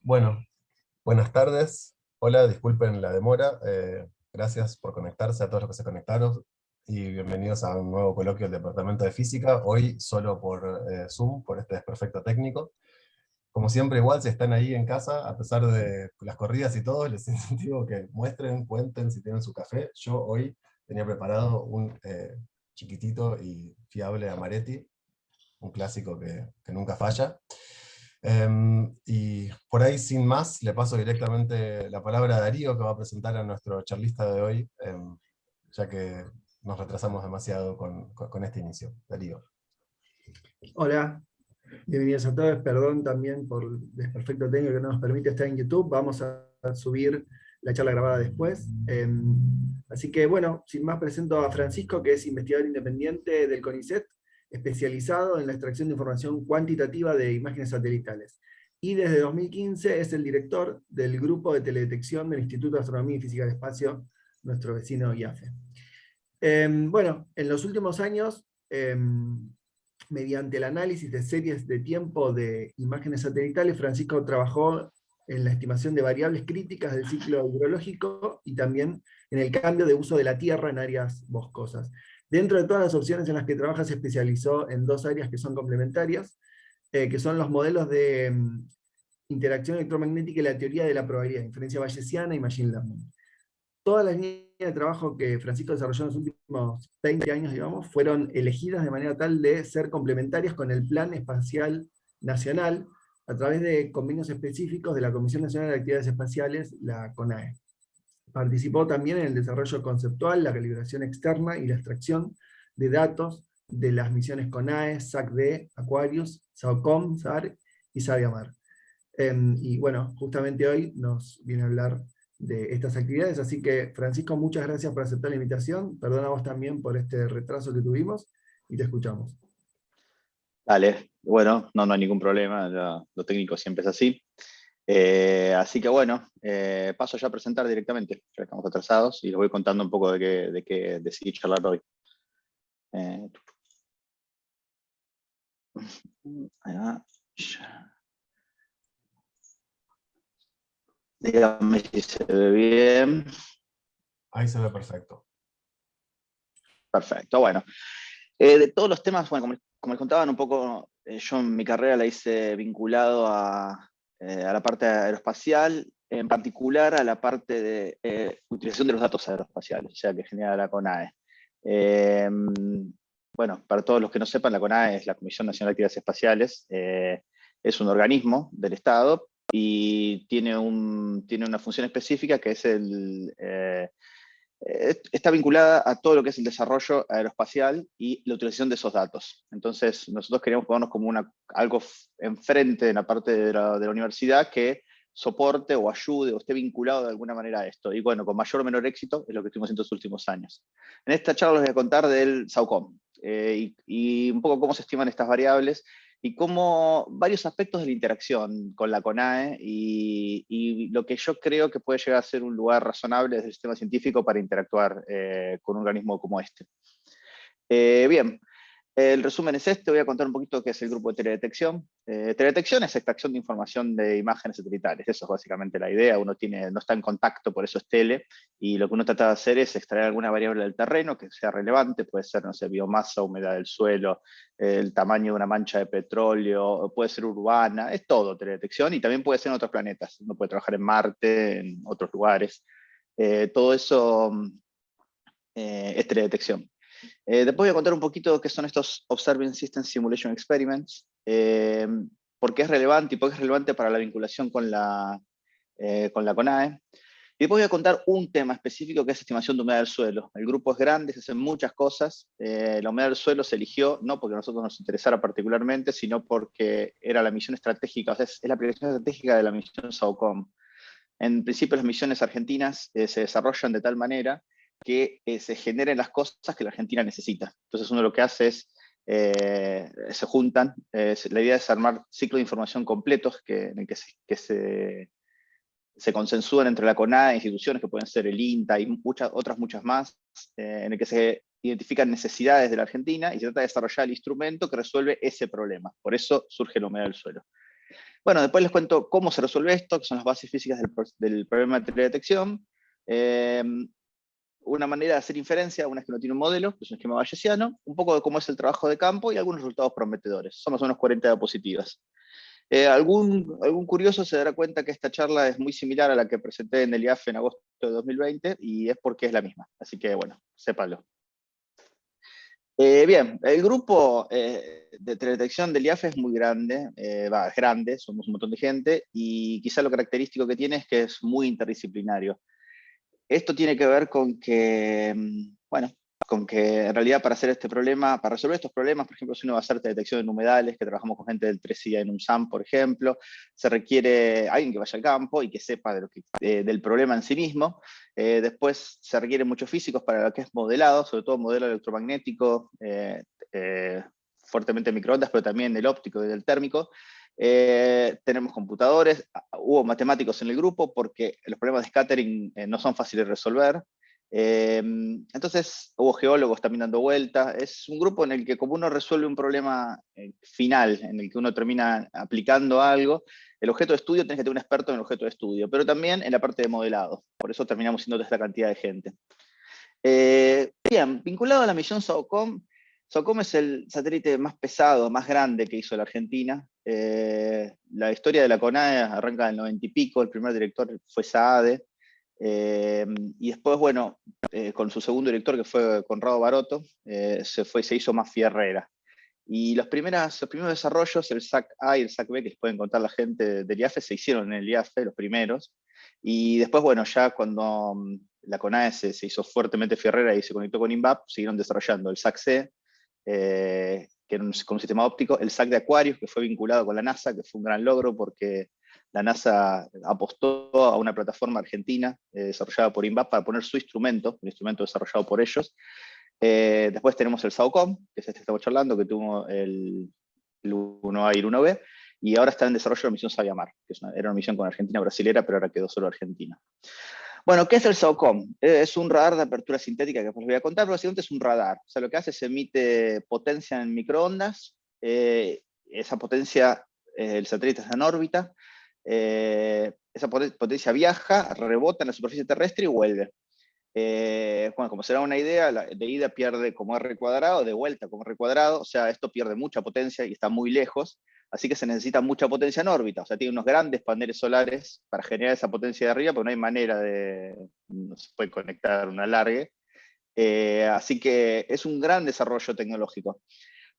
Bueno, buenas tardes. Hola, disculpen la demora. Gracias por conectarse a todos los que se conectaron y bienvenidos a un nuevo coloquio del Departamento de Física, hoy solo por Zoom, por este desperfecto técnico. Como siempre, igual, si están ahí en casa, a pesar de las corridas y todo, les incentivo que muestren, cuenten si tienen su café. Yo hoy tenía preparado un chiquitito y fiable Amaretti, un clásico que nunca falla. Y por ahí, sin más, le paso directamente la palabra a Darío, que va a presentar a nuestro charlista de hoy, ya que nos retrasamos demasiado con este inicio. Darío. Hola, bienvenidos a todos. Perdón también por el desperfecto técnico que no nos permite estar en YouTube. Vamos a subir la charla grabada después. Así que bueno, sin más presento a Francisco, que es investigador independiente del CONICET, especializado en la extracción de información cuantitativa de imágenes satelitales. Y desde 2015 es el director del grupo de teledetección del Instituto de Astronomía y Física del Espacio, nuestro vecino IAFE. Bueno, en los últimos años, mediante el análisis de series de tiempo de imágenes satelitales, Francisco trabajó en la estimación de variables críticas del ciclo hidrológico y también en el cambio de uso de la tierra en áreas boscosas. Dentro de todas las opciones en las que trabaja, se especializó en dos áreas que son complementarias, que son los modelos de interacción electromagnética y la teoría de la probabilidad, inferencia bayesiana y machine learning. Todas las líneas de trabajo que Francisco desarrolló en los últimos 20 años, digamos, fueron elegidas de manera tal de ser complementarias con el Plan Espacial Nacional a través de convenios específicos de la Comisión Nacional de Actividades Espaciales, la CONAE. Participó también en el desarrollo conceptual, la calibración externa y la extracción de datos de las misiones CONAE, SAC-D, Aquarius, SAOCOM, SAR y SABIAMAR. Y bueno, justamente hoy nos viene a hablar de estas actividades, así que Francisco, muchas gracias por aceptar la invitación, perdona vos también por este retraso que tuvimos, y te escuchamos. Dale, bueno, no hay ningún problema, lo técnico siempre es así. Así que bueno, paso ya a presentar directamente, ya estamos atrasados, y les voy contando un poco de qué decidí charlar hoy. Ahí va. Dígame si se ve bien. Ahí se ve perfecto. Perfecto, bueno. De todos los temas, bueno, como les contaban un poco, yo en mi carrera la hice vinculado a la parte aeroespacial, en particular a la parte de utilización de los datos aeroespaciales, o sea, que genera la CONAE. Bueno, para todos los que no sepan, la CONAE es la Comisión Nacional de Actividades Espaciales, es un organismo del Estado y tiene una función específica que es está vinculada a todo lo que es el desarrollo aeroespacial y la utilización de esos datos. Entonces, nosotros queríamos ponernos como algo enfrente en la parte de la universidad que soporte o ayude o esté vinculado de alguna manera a esto. Y bueno, con mayor o menor éxito es lo que estuvimos haciendo estos últimos años. En esta charla les voy a contar del SAOCOM y un poco cómo se estiman estas variables y cómo varios aspectos de la interacción con la CONAE y lo que yo creo que puede llegar a ser un lugar razonable desde el sistema científico para interactuar con un organismo como este. Bien, el resumen es este, voy a contar un poquito qué es el grupo de teledetección. Teledetección es extracción de información de imágenes satelitales, eso es básicamente la idea, uno no está en contacto, por eso es tele, y lo que uno trata de hacer es extraer alguna variable del terreno que sea relevante, puede ser, no sé, biomasa, humedad del suelo, el tamaño de una mancha de petróleo, puede ser urbana, es todo teledetección, y también puede ser en otros planetas, uno puede trabajar en Marte, en otros lugares, todo eso es teledetección. Después voy a contar un poquito qué son estos Observing System Simulation Experiments, por qué es relevante y por qué es relevante para la vinculación con la CONAE. Y después voy a contar un tema específico que es estimación de humedad del suelo. El grupo es grande, se hacen muchas cosas. La humedad del suelo se eligió no porque a nosotros nos interesara particularmente, sino porque era la misión estratégica, o sea, es la aplicación estratégica de la misión SAOCOM. En principio las misiones argentinas se desarrollan de tal manera que se generen las cosas que la Argentina necesita. Entonces uno lo que hace es, se juntan, la idea es armar ciclos de información completos en el que se consensúan entre la CONAE, instituciones que pueden ser el INTA y muchas más, en el que se identifican necesidades de la Argentina y se trata de desarrollar el instrumento que resuelve ese problema. Por eso surge la humedad del suelo. Bueno, después les cuento cómo se resuelve esto, que son las bases físicas del problema de teledetección. Una manera de hacer inferencia, una es que uno tiene un modelo, que es un esquema bayesiano, un poco de cómo es el trabajo de campo y algunos resultados prometedores. Son más o menos 40 diapositivas. Algún curioso se dará cuenta que esta charla es muy similar a la que presenté en el IAF en agosto de 2020 y es porque es la misma. Así que, bueno, sépalo. Bien, el grupo de teledetección del IAF es muy grande, es grande, somos un montón de gente, y quizá lo característico que tiene es que es muy interdisciplinario. Esto tiene que ver con que, bueno, con que en realidad para hacer este problema, para resolver estos problemas, por ejemplo, si uno va a hacer detección en humedales, que trabajamos con gente del 3IA en UNSAM, por ejemplo, se requiere alguien que vaya al campo y que sepa del problema en sí mismo. Después se requieren muchos físicos para lo que es modelado, sobre todo modelo electromagnético, fuertemente microondas, pero también del óptico y del térmico. Tenemos computadores, hubo matemáticos en el grupo porque los problemas de scattering no son fáciles de resolver. Entonces hubo geólogos también dando vueltas. Es un grupo en el que como uno resuelve un problema final, en el que uno termina aplicando algo, el objeto de estudio tenés que tener un experto en el objeto de estudio, pero también en la parte de modelado. Por eso terminamos siendo toda esta cantidad de gente. Bien, vinculado a la misión SAOCOM, SAOCOM es el satélite más pesado, más grande que hizo la Argentina. La historia de la CONAE arranca en el 90 y pico, el primer director fue Saade. Y después, bueno, con su segundo director, que fue Conrado Baroto, se hizo más fierrera. Y los primeros desarrollos, el SAC-A y el SAC-B, que les pueden contar la gente del IAFE, se hicieron en el IAFE, los primeros. Y después, bueno, ya cuando la CONAE se hizo fuertemente fierrera y se conectó con INVAP, siguieron desarrollando el SAC-C, que era con un sistema óptico, el SAC de Aquarius, que fue vinculado con la NASA, que fue un gran logro porque la NASA apostó a una plataforma argentina desarrollada por INVAP para poner su instrumento, un instrumento desarrollado por ellos. Después tenemos el SAOCOM, que es este que estamos charlando, que tuvo el 1A y el 1B, y ahora está en desarrollo la misión Sabiamar, que era una misión con Argentina brasilera, pero ahora quedó solo Argentina. Bueno, ¿qué es el SAOCOM? Es un radar de apertura sintética que después les voy a contar, pero básicamente es un radar. O sea, lo que hace es emite potencia en microondas, esa potencia, el satélite está en órbita, esa potencia viaja, rebota en la superficie terrestre y vuelve. Bueno, como será una idea, de ida pierde como R cuadrado, de vuelta como R cuadrado, o sea, esto pierde mucha potencia y está muy lejos, así que se necesita mucha potencia en órbita, o sea, tiene unos grandes paneles solares para generar esa potencia de arriba, pero no hay manera no se puede conectar un alargue, así que es un gran desarrollo tecnológico.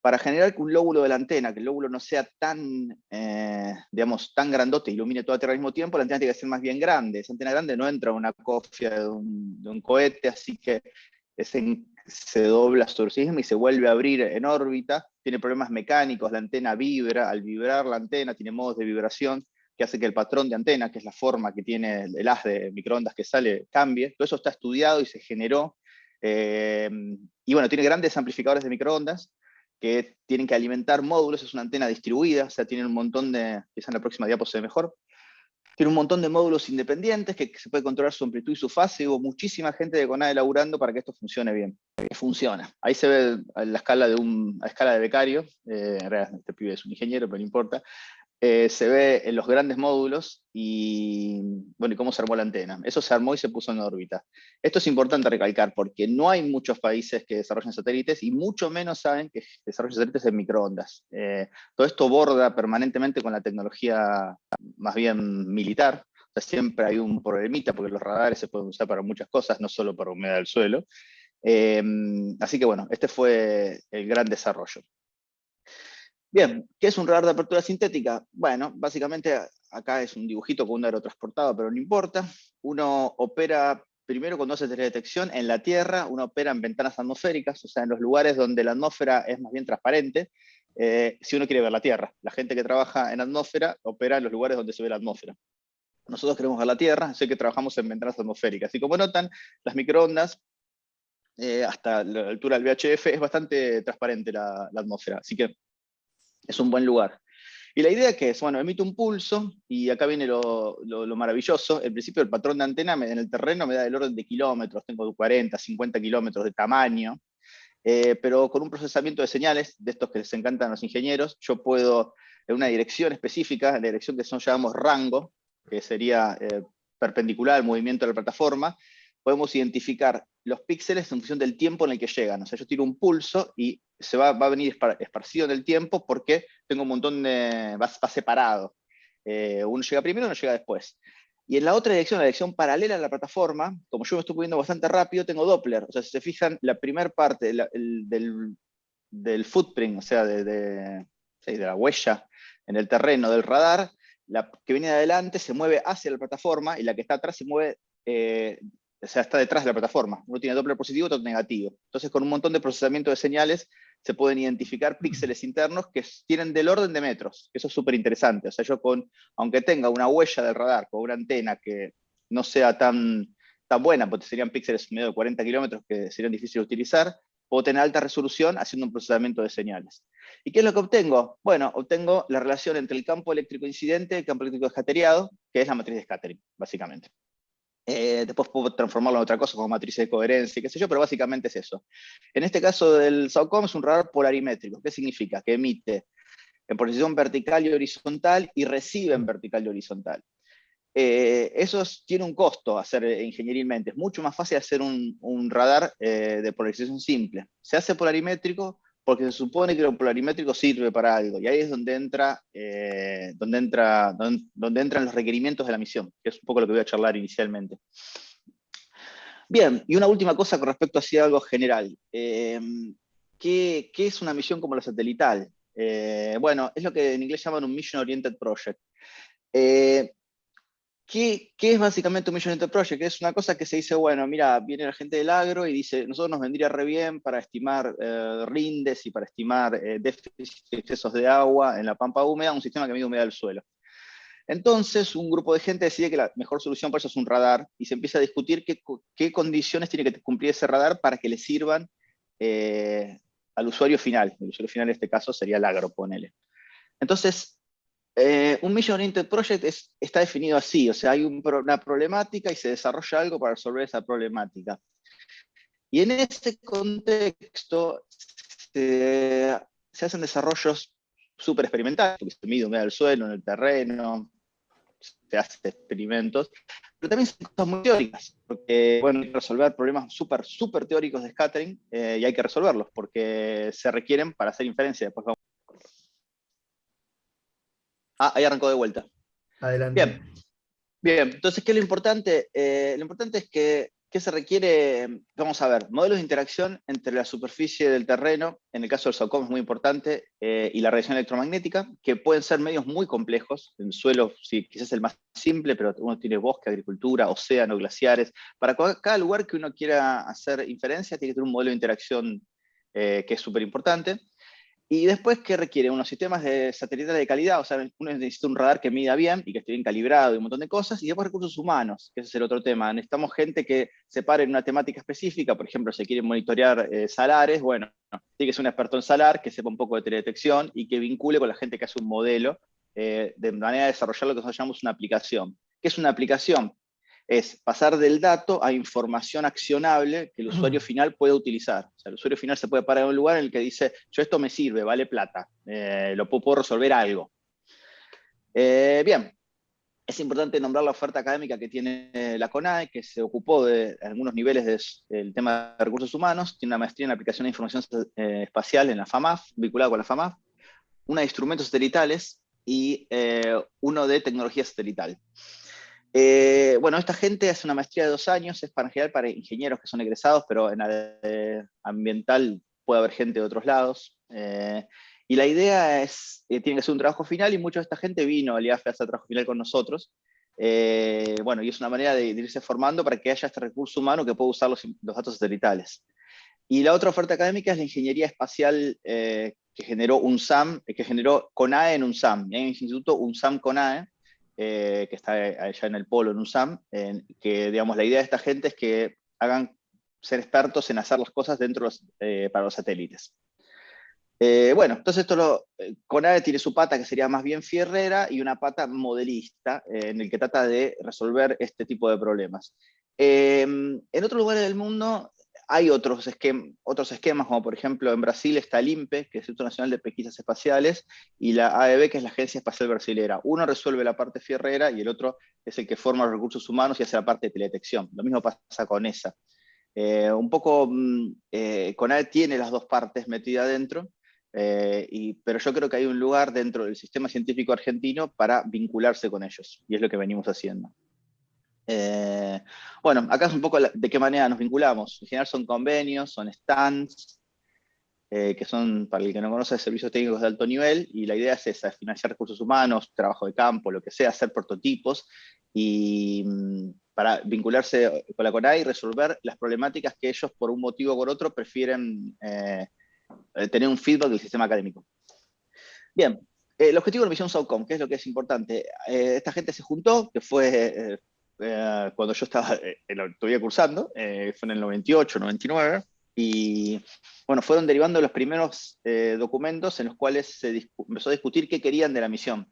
Para generar que un lóbulo de la antena, que el lóbulo no sea tan, digamos, tan grandote y ilumine toda la Tierra al mismo tiempo, la antena tiene que ser más bien grande. Esa antena grande no entra en una cofia de un cohete, así que se dobla sobre sí misma y se vuelve a abrir en órbita. Tiene problemas mecánicos, la antena vibra. Al vibrar la antena tiene modos de vibración que hace que el patrón de antena, que es la forma que tiene el haz de microondas que sale, cambie. Todo eso está estudiado y se generó. Y bueno, tiene grandes amplificadores de microondas que tienen que alimentar módulos, es una antena distribuida, o sea, tienen un montón de, quizá en la próxima diapo se ve mejor, tiene un montón de módulos independientes que se puede controlar su amplitud y su fase, hubo muchísima gente de CONADE laburando para que esto funcione bien, que funciona. Ahí se ve a la escala de becario, en realidad este pibe es un ingeniero, pero no importa, se ve en los grandes módulos y, bueno, y cómo se armó la antena. Eso se armó y se puso en órbita. Esto es importante recalcar porque no hay muchos países que desarrollen satélites y mucho menos saben que desarrollan satélites en microondas. Todo esto borda permanentemente con la tecnología más bien militar. O sea, siempre hay un problemita porque los radares se pueden usar para muchas cosas, no solo para humedad del suelo. Así que bueno, este fue el gran desarrollo. Bien, ¿qué es un radar de apertura sintética? Bueno, básicamente acá es un dibujito con un aerotransportado, pero no importa. Uno opera, primero cuando hace teledetección en la Tierra, uno opera en ventanas atmosféricas, o sea, en los lugares donde la atmósfera es más bien transparente, si uno quiere ver la Tierra. La gente que trabaja en atmósfera opera en los lugares donde se ve la atmósfera. Nosotros queremos ver la Tierra, así que trabajamos en ventanas atmosféricas. Y como notan, las microondas, hasta la altura del VHF, es bastante transparente la atmósfera. Así que es un buen lugar. Y la idea que es, bueno, emite un pulso, y acá viene lo maravilloso. En principio el patrón de antena en el terreno me da el orden de kilómetros, tengo 40, 50 kilómetros de tamaño, pero con un procesamiento de señales, de estos que les encantan a los ingenieros, yo puedo en una dirección específica, en la dirección que nosotros llamamos rango, que sería perpendicular al movimiento de la plataforma, podemos identificar los píxeles en función del tiempo en el que llegan. O sea, yo tiro un pulso y se va a venir esparcido en el tiempo porque tengo un montón de... va separado. Uno llega primero, uno llega después. Y en la otra dirección, la dirección paralela a la plataforma, como yo me estoy moviendo bastante rápido, tengo Doppler. O sea, si se fijan, la primera parte del footprint, o sea, sí, de la huella en el terreno del radar, la que viene de adelante se mueve hacia la plataforma y la que está atrás se mueve, o sea, está detrás de la plataforma. Uno tiene Doppler positivo, otro negativo. Entonces, con un montón de procesamiento de señales, se pueden identificar píxeles internos que tienen del orden de metros. Eso es súper interesante. O sea, yo aunque tenga una huella del radar con una antena que no sea tan buena, porque serían píxeles medio de 40 kilómetros que serían difíciles de utilizar, puedo tener alta resolución haciendo un procesamiento de señales. ¿Y qué es lo que obtengo? Bueno, obtengo la relación entre el campo eléctrico incidente y el campo eléctrico escateriado, que es la matriz de scattering, básicamente. Después puedo transformarlo en otra cosa, como matrices de coherencia, qué sé yo, pero básicamente es eso. En este caso del SOCOM es un radar polarimétrico. ¿Qué significa? Que emite en posición vertical y horizontal y recibe en vertical y horizontal. Eso tiene un costo hacer ingenierilmente. Es mucho más fácil hacer un radar de polarización simple. Se hace polarimétrico porque se supone que lo polarimétrico sirve para algo. Y ahí es donde entran los requerimientos de la misión, que es un poco lo que voy a charlar inicialmente. Bien, y una última cosa con respecto a algo general. ¿Qué es una misión como la satelital? Bueno, es lo que en inglés llaman un Mission Oriented Project. ¿Qué es básicamente un Mission Oriented Project? Es una cosa que se dice, bueno, mira, viene la gente del agro y dice, nosotros nos vendría re bien para estimar rindes y para estimar déficits y excesos de agua en la pampa húmeda, un sistema que mide humedad del suelo. Entonces, un grupo de gente decide que la mejor solución para eso es un radar y se empieza a discutir qué condiciones tiene que cumplir ese radar para que le sirvan al usuario final. El usuario final en este caso sería el agro, ponele. Entonces, un Mission Oriented Project está definido así, o sea, hay una problemática y se desarrolla algo para resolver esa problemática. Y en este contexto se hacen desarrollos súper experimentales, porque se mide humedad del suelo, en el terreno, se hacen experimentos, pero también son cosas muy teóricas, porque bueno, hay que resolver problemas súper teóricos de scattering y hay que resolverlos, porque se requieren para hacer inferencia. Después vamos. Ahí arrancó de vuelta. Adelante. Bien, entonces, ¿qué es lo importante? Lo importante es que se requiere, vamos a ver, modelos de interacción entre la superficie del terreno, en el caso del SOCOM es muy importante, y la radiación electromagnética, que pueden ser medios muy complejos. El suelo, sí, quizás el más simple, pero uno tiene bosque, agricultura, océano, glaciares. Para cada lugar que uno quiera hacer inferencia, tiene que tener un modelo de interacción que es súper importante. Y después, ¿qué requiere? Unos sistemas de satelitales de calidad, o sea, uno necesita un radar que mida bien y que esté bien calibrado y un montón de cosas, y después recursos humanos, que ese es el otro tema. Necesitamos gente que se pare en una temática específica, por ejemplo, si quieren monitorear salares, bueno, tiene que ser un experto en salar, que sepa un poco de teledetección y que vincule con la gente que hace un modelo, de manera de desarrollar lo que nosotros llamamos una aplicación. ¿Qué es una aplicación? Es pasar del dato a información accionable que el usuario final puede utilizar. O sea, el usuario final se puede parar en un lugar en el que dice, yo esto me sirve, vale plata, lo puedo resolver algo. Bien, es importante nombrar la oferta académica que tiene la CONAE, que se ocupó de algunos niveles del tema de recursos humanos, tiene una maestría en aplicación de información espacial en la FAMAF, vinculada con la FAMAF, una de instrumentos satelitales y uno de tecnología satelital. Bueno, esta gente hace una maestría de 2 años, es en general para ingenieros que son egresados, pero en ambiental puede haber gente de otros lados. Y la idea es, tiene que ser un trabajo final y mucha de esta gente vino al IAFE a hacer trabajo final con nosotros. Bueno, y es una manera de irse formando para que haya este recurso humano que pueda usar los datos satelitales. Y la otra oferta académica es la ingeniería espacial que generó UNSAM, que generó CONAE en UNSAM. Y hay un instituto UNSAM CONAE, que está allá en el polo, en UNSAM, que digamos, la idea de esta gente es que hagan ser expertos en hacer las cosas para los satélites. Bueno, entonces CONAE tiene su pata que sería más bien fierrera y una pata modelista, en el que trata de resolver este tipo de problemas. En otros lugares del mundo hay otros esquemas, como por ejemplo en Brasil está el INPE, que es el Instituto Nacional de Pesquisas Espaciales, y la AEB, que es la Agencia Espacial Brasilera. Uno resuelve la parte fierrera y el otro es el que forma los recursos humanos y hace la parte de teledetección. Lo mismo pasa con ESA. Un poco CONAE tiene las dos partes metidas dentro, pero yo creo que hay un lugar dentro del sistema científico argentino para vincularse con ellos, y es lo que venimos haciendo. Bueno, acá es un poco de qué manera nos vinculamos. En general son convenios, son stands, que son, para el que no conoce, servicios técnicos de alto nivel, y la idea es esa, es financiar recursos humanos, trabajo de campo, lo que sea, hacer prototipos, y para vincularse con la CONAE y resolver las problemáticas que ellos, por un motivo o por otro, prefieren tener un feedback del sistema académico. Bien, el objetivo de la misión SOUTCOM, ¿qué es lo que es importante? Esta gente se juntó, que fue cuando yo estaba todavía cursando, fue en el 98, 99, y bueno, fueron derivando los primeros documentos en los cuales se empezó a discutir qué querían de la misión.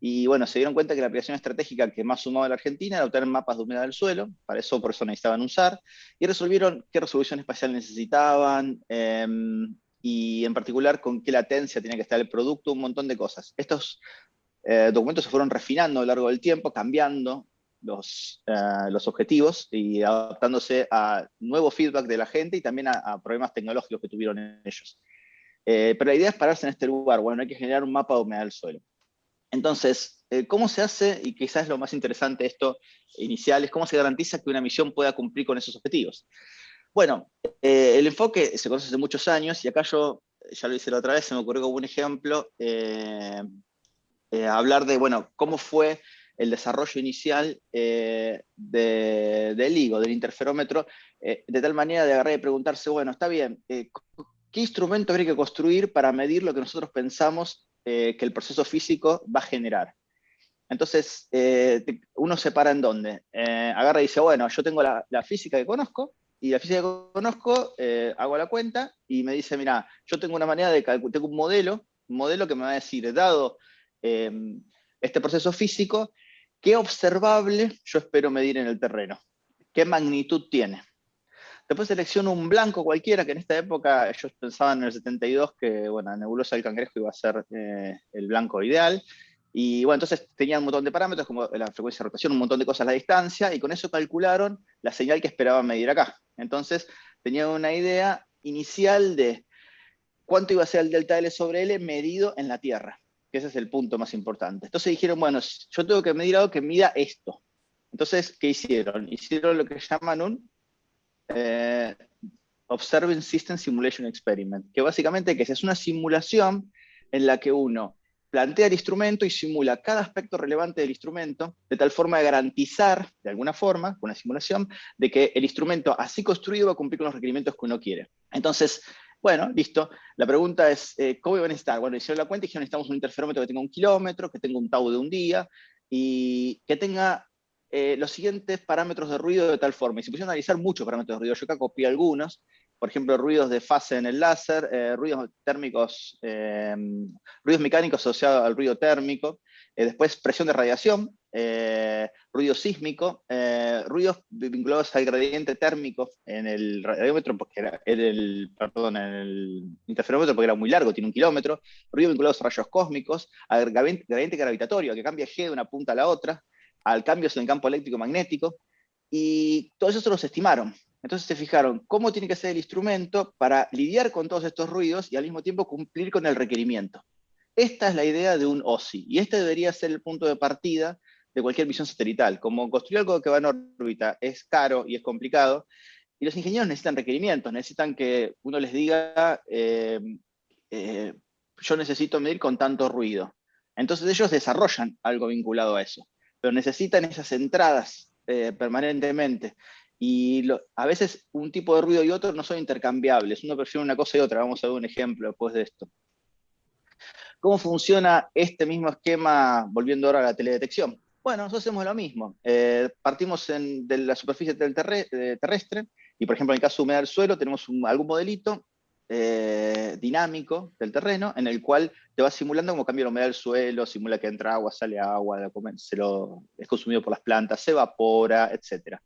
Y bueno, se dieron cuenta que la aplicación estratégica que más sumaba a la Argentina era obtener mapas de humedad del suelo, por eso necesitaban un SAR, y resolvieron qué resolución espacial necesitaban, y en particular con qué latencia tenía que estar el producto, un montón de cosas. Estos documentos se fueron refinando a lo largo del tiempo, cambiando los objetivos y adaptándose a nuevo feedback de la gente y también a problemas tecnológicos que tuvieron ellos. Pero la idea es pararse en este lugar. Bueno, hay que generar un mapa de humedad del suelo. Entonces, ¿cómo se hace? Y quizás lo más interesante de esto inicial es cómo se garantiza que una misión pueda cumplir con esos objetivos. Bueno, el enfoque se conoce hace muchos años, y acá yo, ya lo hice la otra vez, se me ocurrió como un ejemplo, hablar de, bueno, cómo fue el desarrollo inicial del LIGO, del interferómetro, de tal manera de agarrar y preguntarse, bueno, está bien, ¿qué instrumento habría que construir para medir lo que nosotros pensamos que el proceso físico va a generar? Entonces, uno se para en dónde. Agarra y dice, bueno, yo tengo la física que conozco, y la física que conozco, hago la cuenta, y me dice, mira, yo tengo una manera de calcular, tengo un modelo que me va a decir, dado este proceso físico, qué observable yo espero medir en el terreno, qué magnitud tiene. Después selecciono un blanco cualquiera, que en esta época ellos pensaban en el 72 que, bueno, la nebulosa del Cangrejo iba a ser el blanco ideal. Y bueno, entonces tenían un montón de parámetros, como la frecuencia de rotación, un montón de cosas a la distancia, y con eso calcularon la señal que esperaban medir acá. Entonces tenían una idea inicial de cuánto iba a ser el delta L sobre L medido en la Tierra, que ese es el punto más importante. Entonces dijeron, bueno, yo tengo que medir algo que mida esto. Entonces, ¿qué hicieron? Hicieron lo que llaman un Observing System Simulation Experiment, que básicamente es una simulación en la que uno plantea el instrumento y simula cada aspecto relevante del instrumento, de tal forma de garantizar, de alguna forma, con una simulación, de que el instrumento así construido va a cumplir con los requerimientos que uno quiere. Entonces, bueno, listo. La pregunta es, ¿cómo iban a necesitar? Bueno, hicieron la cuenta y dijeron, necesitamos un interferómetro que tenga 1 kilómetro, que tenga un tau de un día, y que tenga los siguientes parámetros de ruido de tal forma. Y se pusieron a analizar muchos parámetros de ruido. Yo acá copié algunos. Por ejemplo, ruidos de fase en el láser, ruidos térmicos, ruidos mecánicos asociados al ruido térmico, después presión de radiación, ruido sísmico, ruidos vinculados al gradiente térmico en el radiómetro, porque en el interferómetro, porque era muy largo, tiene 1 kilómetro, ruidos vinculados a rayos cósmicos, al gradiente gravitatorio, que cambia G de una punta a la otra, al cambios en el campo eléctrico magnético, y todo eso se los estimaron. Entonces se fijaron cómo tiene que ser el instrumento para lidiar con todos estos ruidos y al mismo tiempo cumplir con el requerimiento. Esta es la idea de un OSI, y este debería ser el punto de partida de cualquier misión satelital. Como construir algo que va en órbita es caro y es complicado, y los ingenieros necesitan requerimientos, necesitan que uno les diga, yo necesito medir con tanto ruido. Entonces ellos desarrollan algo vinculado a eso, pero necesitan esas entradas permanentemente. Y a veces un tipo de ruido y otro no son intercambiables, uno prefiere una cosa y otra. Vamos a ver un ejemplo después de esto. ¿Cómo funciona este mismo esquema, volviendo ahora a la teledetección? Bueno, nosotros hacemos lo mismo. Partimos de la superficie terrestre, y por ejemplo en el caso de humedad del suelo tenemos algún modelito dinámico del terreno, en el cual te va simulando cómo cambia la humedad del suelo, simula que entra agua, sale agua, es consumido por las plantas, se evapora, etc.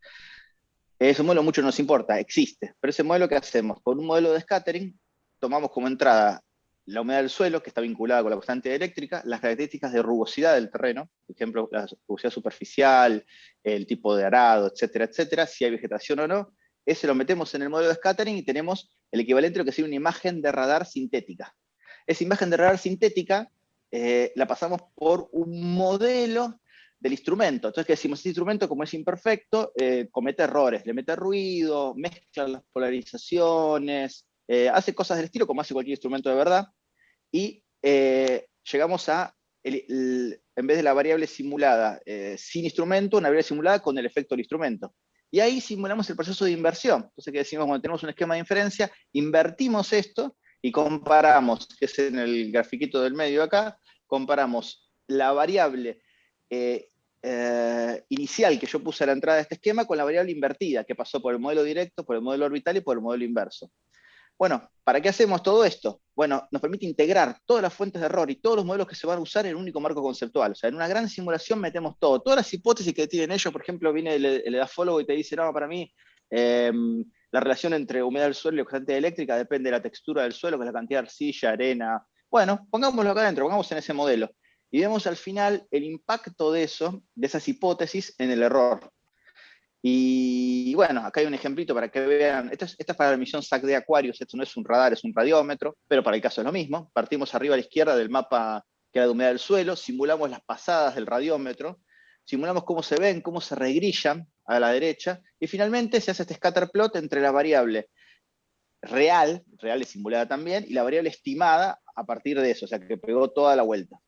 Ese modelo mucho nos importa, existe, pero ese modelo que hacemos, con un modelo de scattering, tomamos como entrada la humedad del suelo, que está vinculada con la constante eléctrica, las características de rugosidad del terreno, por ejemplo, la rugosidad superficial, el tipo de arado, etcétera, etcétera, si hay vegetación o no. Ese lo metemos en el modelo de scattering y tenemos el equivalente a lo que sería una imagen de radar sintética. Esa imagen de radar sintética la pasamos por un modelo del instrumento. Entonces, ¿qué decimos? Este instrumento, como es imperfecto, comete errores, le mete ruido, mezcla las polarizaciones, hace cosas del estilo, como hace cualquier instrumento de verdad, y llegamos a, en vez de la variable simulada sin instrumento, una variable simulada con el efecto del instrumento. Y ahí simulamos el proceso de inversión. Entonces, ¿qué decimos? Cuando tenemos un esquema de inferencia, invertimos esto y comparamos, que es en el grafiquito del medio acá, comparamos la variable inicial que yo puse a la entrada de este esquema con la variable invertida, que pasó por el modelo directo, por el modelo orbital y por el modelo inverso. Bueno, ¿para qué hacemos todo esto? Bueno, nos permite integrar todas las fuentes de error y todos los modelos que se van a usar en un único marco conceptual. O sea, en una gran simulación metemos todo. Todas las hipótesis que tienen ellos, por ejemplo, viene el edafólogo y te dice, no, para mí, la relación entre humedad del suelo y constante eléctrica depende de la textura del suelo, que es la cantidad de arcilla, arena. Bueno, pongámoslo acá adentro, pongamos en ese modelo. Y vemos al final el impacto de eso, de esas hipótesis, en el error. Y bueno, acá hay un ejemplito para que vean, esto es para la misión SAC de Aquarius, esto no es un radar, es un radiómetro, pero para el caso es lo mismo. Partimos arriba a la izquierda del mapa que era de humedad del suelo, simulamos las pasadas del radiómetro, simulamos cómo se ven, cómo se regrillan a la derecha, y finalmente se hace este scatter plot entre la variable real y simulada también, y la variable estimada a partir de eso, o sea que pegó toda la vuelta.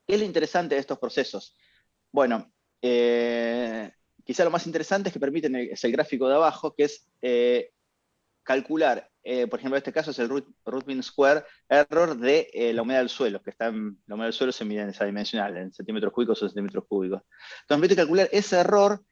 ¿Qué es lo interesante de estos procesos? Bueno, quizá lo más interesante es que permiten, es el gráfico de abajo, que es calcular, por ejemplo, en este caso es el root mean square error de la humedad del suelo, que la humedad del suelo se mide en esa dimensional, en centímetros cúbicos o centímetros cúbicos. Entonces, permite calcular ese error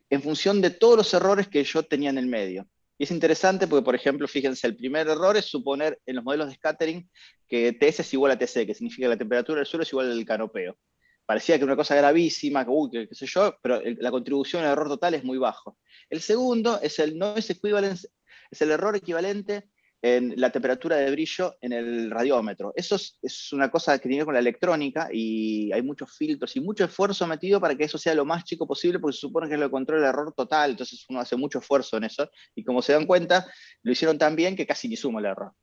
en función de todos los errores que yo tenía en el medio. Y es interesante porque, por ejemplo, fíjense, el primer error es suponer en los modelos de scattering que TS es igual a TC, que significa que la temperatura del suelo es igual al canopeo. Parecía que una cosa gravísima, que qué sé yo, pero la contribución al error total es muy bajo. El segundo es el noise equivalence, es el error equivalente en la temperatura de brillo en el radiómetro. Eso es una cosa que tiene que ver con la electrónica y hay muchos filtros y mucho esfuerzo metido para que eso sea lo más chico posible porque se supone que es lo que controla el error total, entonces uno hace mucho esfuerzo en eso y como se dan cuenta, lo hicieron tan bien que casi ni suma el error.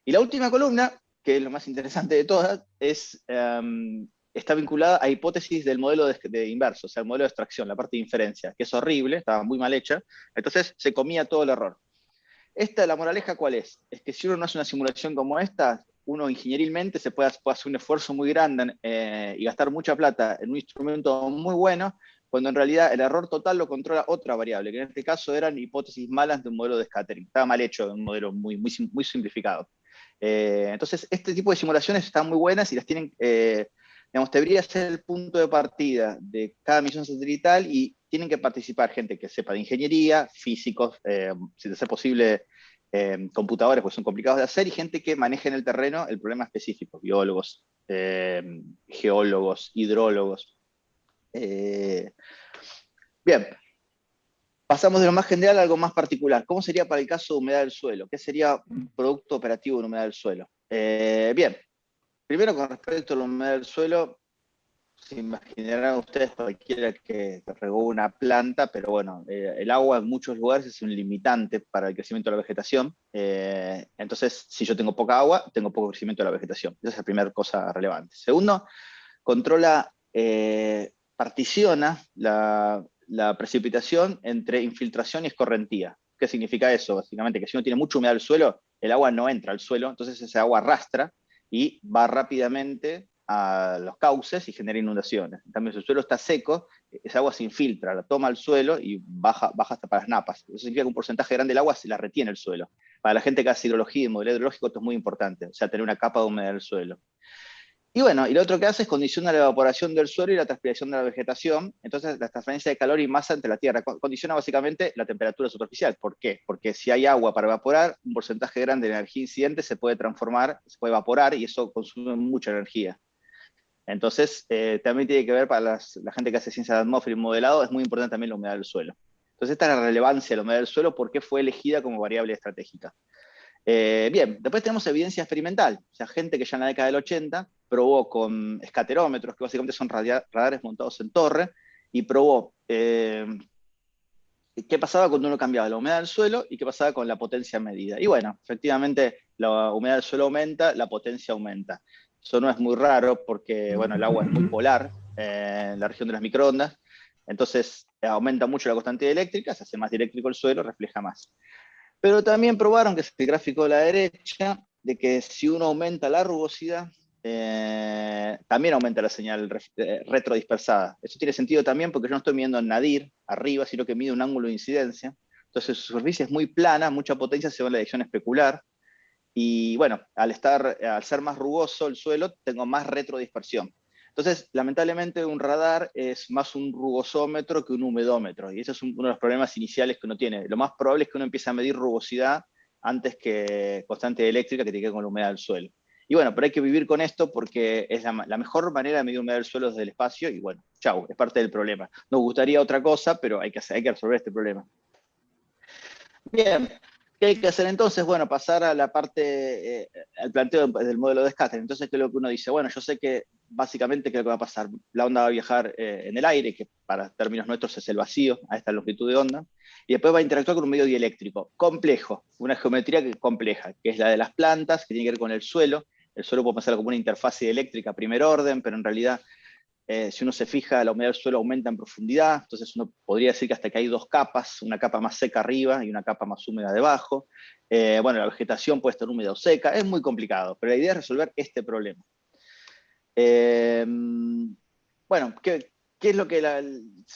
Y la última columna, que es lo más interesante de todas, está vinculada a hipótesis del modelo de inverso, o sea, el modelo de extracción, la parte de inferencia, que es horrible, estaba muy mal hecha, entonces se comía todo el error. La moraleja, ¿cuál es? Es que si uno no hace una simulación como esta, uno ingenierilmente puede hacer un esfuerzo muy grande y gastar mucha plata en un instrumento muy bueno, cuando en realidad el error total lo controla otra variable, que en este caso eran hipótesis malas de un modelo de scattering. Estaba mal hecho, un modelo muy simplificado. Entonces, este tipo de simulaciones están muy buenas y las tienen, digamos, debería ser el punto de partida de cada misión satelital y tienen que participar gente que sepa de ingeniería, físicos, si de ser posible, computadores, pues son complicados de hacer, y gente que maneje en el terreno el problema específico, biólogos, geólogos, hidrólogos. Bien, pasamos de lo más general a algo más particular. ¿Cómo sería para el caso de humedad del suelo? ¿Qué sería un producto operativo de humedad del suelo? Bien, primero con respecto a la humedad del suelo, se imaginarán ustedes cualquiera que regó una planta, pero bueno, el agua en muchos lugares es un limitante para el crecimiento de la vegetación. Entonces, si yo tengo poca agua, tengo poco crecimiento de la vegetación. Esa es la primera cosa relevante. Segundo, controla, particiona la precipitación entre infiltración y escorrentía. ¿Qué significa eso? Básicamente que si uno tiene mucha humedad al suelo, el agua no entra al suelo, entonces ese agua arrastra y va rápidamente a los cauces y genera inundaciones. En cambio, si el suelo está seco, esa agua se infiltra, la toma al suelo y baja hasta para las napas. Eso significa que un porcentaje grande del agua se la retiene el suelo. Para la gente que hace hidrología y modelado hidrológico esto es muy importante, o sea, tener una capa de humedad del suelo. Y bueno, y lo otro que hace es condiciona la evaporación del suelo y la transpiración de la vegetación, entonces la transferencia de calor y masa entre la Tierra. Condiciona básicamente la temperatura superficial. ¿Por qué? Porque si hay agua para evaporar, un porcentaje grande de energía incidente se puede transformar, se puede evaporar y eso consume mucha energía. Entonces, también tiene que ver para la gente que hace ciencia de atmósfera y modelado, es muy importante también la humedad del suelo. Entonces esta es la relevancia de la humedad del suelo, por qué fue elegida como variable estratégica. Bien, después tenemos evidencia experimental, o sea, gente que ya en la década del 80 probó con escaterómetros, que básicamente son radares montados en torre, y probó qué pasaba cuando uno cambiaba la humedad del suelo y qué pasaba con la potencia medida. Y bueno, efectivamente la humedad del suelo aumenta, la potencia aumenta. Eso no es muy raro porque bueno, el agua es muy polar en la región de las microondas, entonces aumenta mucho la constante eléctrica, se hace más eléctrico el suelo, refleja más. Pero también probaron, que es el gráfico de la derecha, de que si uno aumenta la rugosidad, también aumenta la señal retrodispersada. Eso tiene sentido también porque yo no estoy midiendo en nadir, arriba, sino que mido un ángulo de incidencia. Entonces su superficie es muy plana, mucha potencia se va en la dirección especular. Y bueno, al ser más rugoso el suelo, tengo más retrodispersión. Entonces, lamentablemente, un radar es más un rugosómetro que un humedómetro, y ese es uno de los problemas iniciales que uno tiene. Lo más probable es que uno empiece a medir rugosidad antes que constante eléctrica que tiene que ver con la humedad del suelo. Y bueno, pero hay que vivir con esto porque es la mejor manera de medir humedad del suelo desde el espacio, y bueno, chau, es parte del problema. Nos gustaría otra cosa, pero hay que resolver este problema. Bien, ¿qué hay que hacer entonces? Bueno, pasar a la parte, al planteo del modelo de scattering. Entonces, ¿qué es lo que uno dice? Bueno, yo sé que básicamente qué es lo que va a pasar. La onda va a viajar en el aire, que para términos nuestros es el vacío, a esta longitud de onda, y después va a interactuar con un medio dieléctrico complejo, una geometría compleja, que es la de las plantas, que tiene que ver con el suelo. El suelo puede pasar como una interfase eléctrica primer orden, pero en realidad si uno se fija, la humedad del suelo aumenta en profundidad, entonces uno podría decir que hasta que hay dos capas, una capa más seca arriba y una capa más húmeda debajo. Bueno, la vegetación puede estar húmeda o seca, es muy complicado, pero la idea es resolver este problema. Bueno, ¿qué es lo que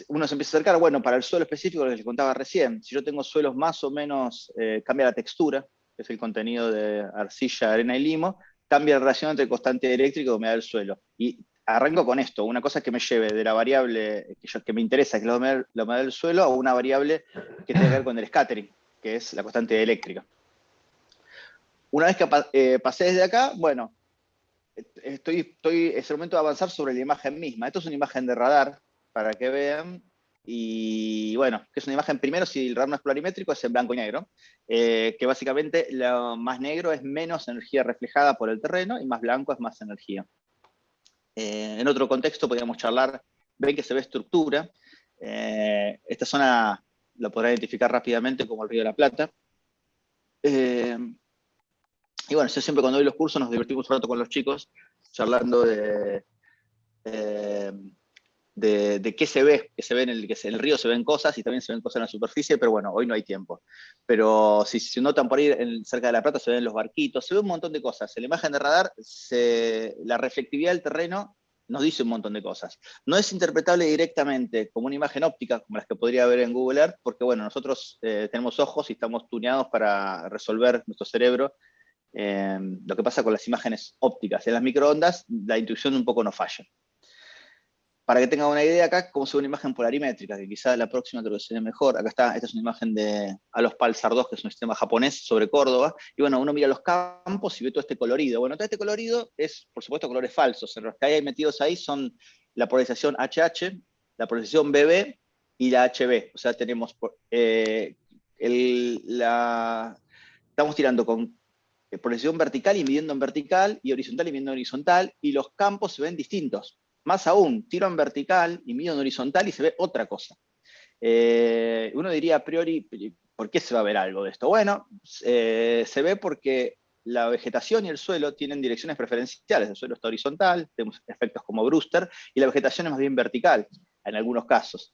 uno se empieza a acercar? Bueno, para el suelo específico, lo que les contaba recién, si yo tengo suelos más o menos, cambia la textura, que es el contenido de arcilla, arena y limo, cambia la relación entre constante eléctrica y humedad del suelo. Y arranco con esto, una cosa que me lleve de la variable que me interesa, que es la humedad del suelo, a una variable que tiene que ver con el scattering, que es la constante eléctrica. Una vez que pasé desde acá, bueno, es el momento de avanzar sobre la imagen misma. Esto es una imagen de radar, para que vean, y bueno, que es una imagen, primero, si el radar no es polarimétrico, es en blanco y negro, que básicamente lo más negro es menos energía reflejada por el terreno, y más blanco es más energía. En otro contexto podríamos charlar, ven que se ve estructura. Esta zona la podrán identificar rápidamente como el Río de la Plata. Y bueno, yo siempre cuando doy los cursos nos divertimos un rato con los chicos, charlando de qué se ve, que en el río se ven cosas y también se ven cosas en la superficie, pero bueno, hoy no hay tiempo. Pero si se notan por ahí cerca de La Plata, se ven los barquitos, se ve un montón de cosas. En la imagen de radar, la reflectividad del terreno nos dice un montón de cosas. No es interpretable directamente como una imagen óptica, como las que podría ver en Google Earth, porque bueno, nosotros tenemos ojos y estamos tuneados para resolver nuestro cerebro lo que pasa con las imágenes ópticas. En las microondas, la intuición un poco nos falla. Para que tengan una idea acá, cómo se ve una imagen polarimétrica, que quizá la próxima creo que se ve mejor. Acá está, esta es una imagen de Alois Pulsar 2, que es un sistema japonés sobre Córdoba. Y bueno, uno mira los campos y ve todo este colorido. Bueno, todo este colorido es, por supuesto, colores falsos. Los que hay metidos ahí son la polarización HH, la polarización BB y la HB. O sea, tenemos estamos tirando con polarización vertical y midiendo en vertical, y horizontal y midiendo en horizontal, y los campos se ven distintos. Más aún, tiro en vertical y mido en horizontal y se ve otra cosa. Uno diría a priori, ¿por qué se va a ver algo de esto? Bueno, se ve porque la vegetación y el suelo tienen direcciones preferenciales. El suelo está horizontal, tenemos efectos como Brewster, y la vegetación es más bien vertical, en algunos casos.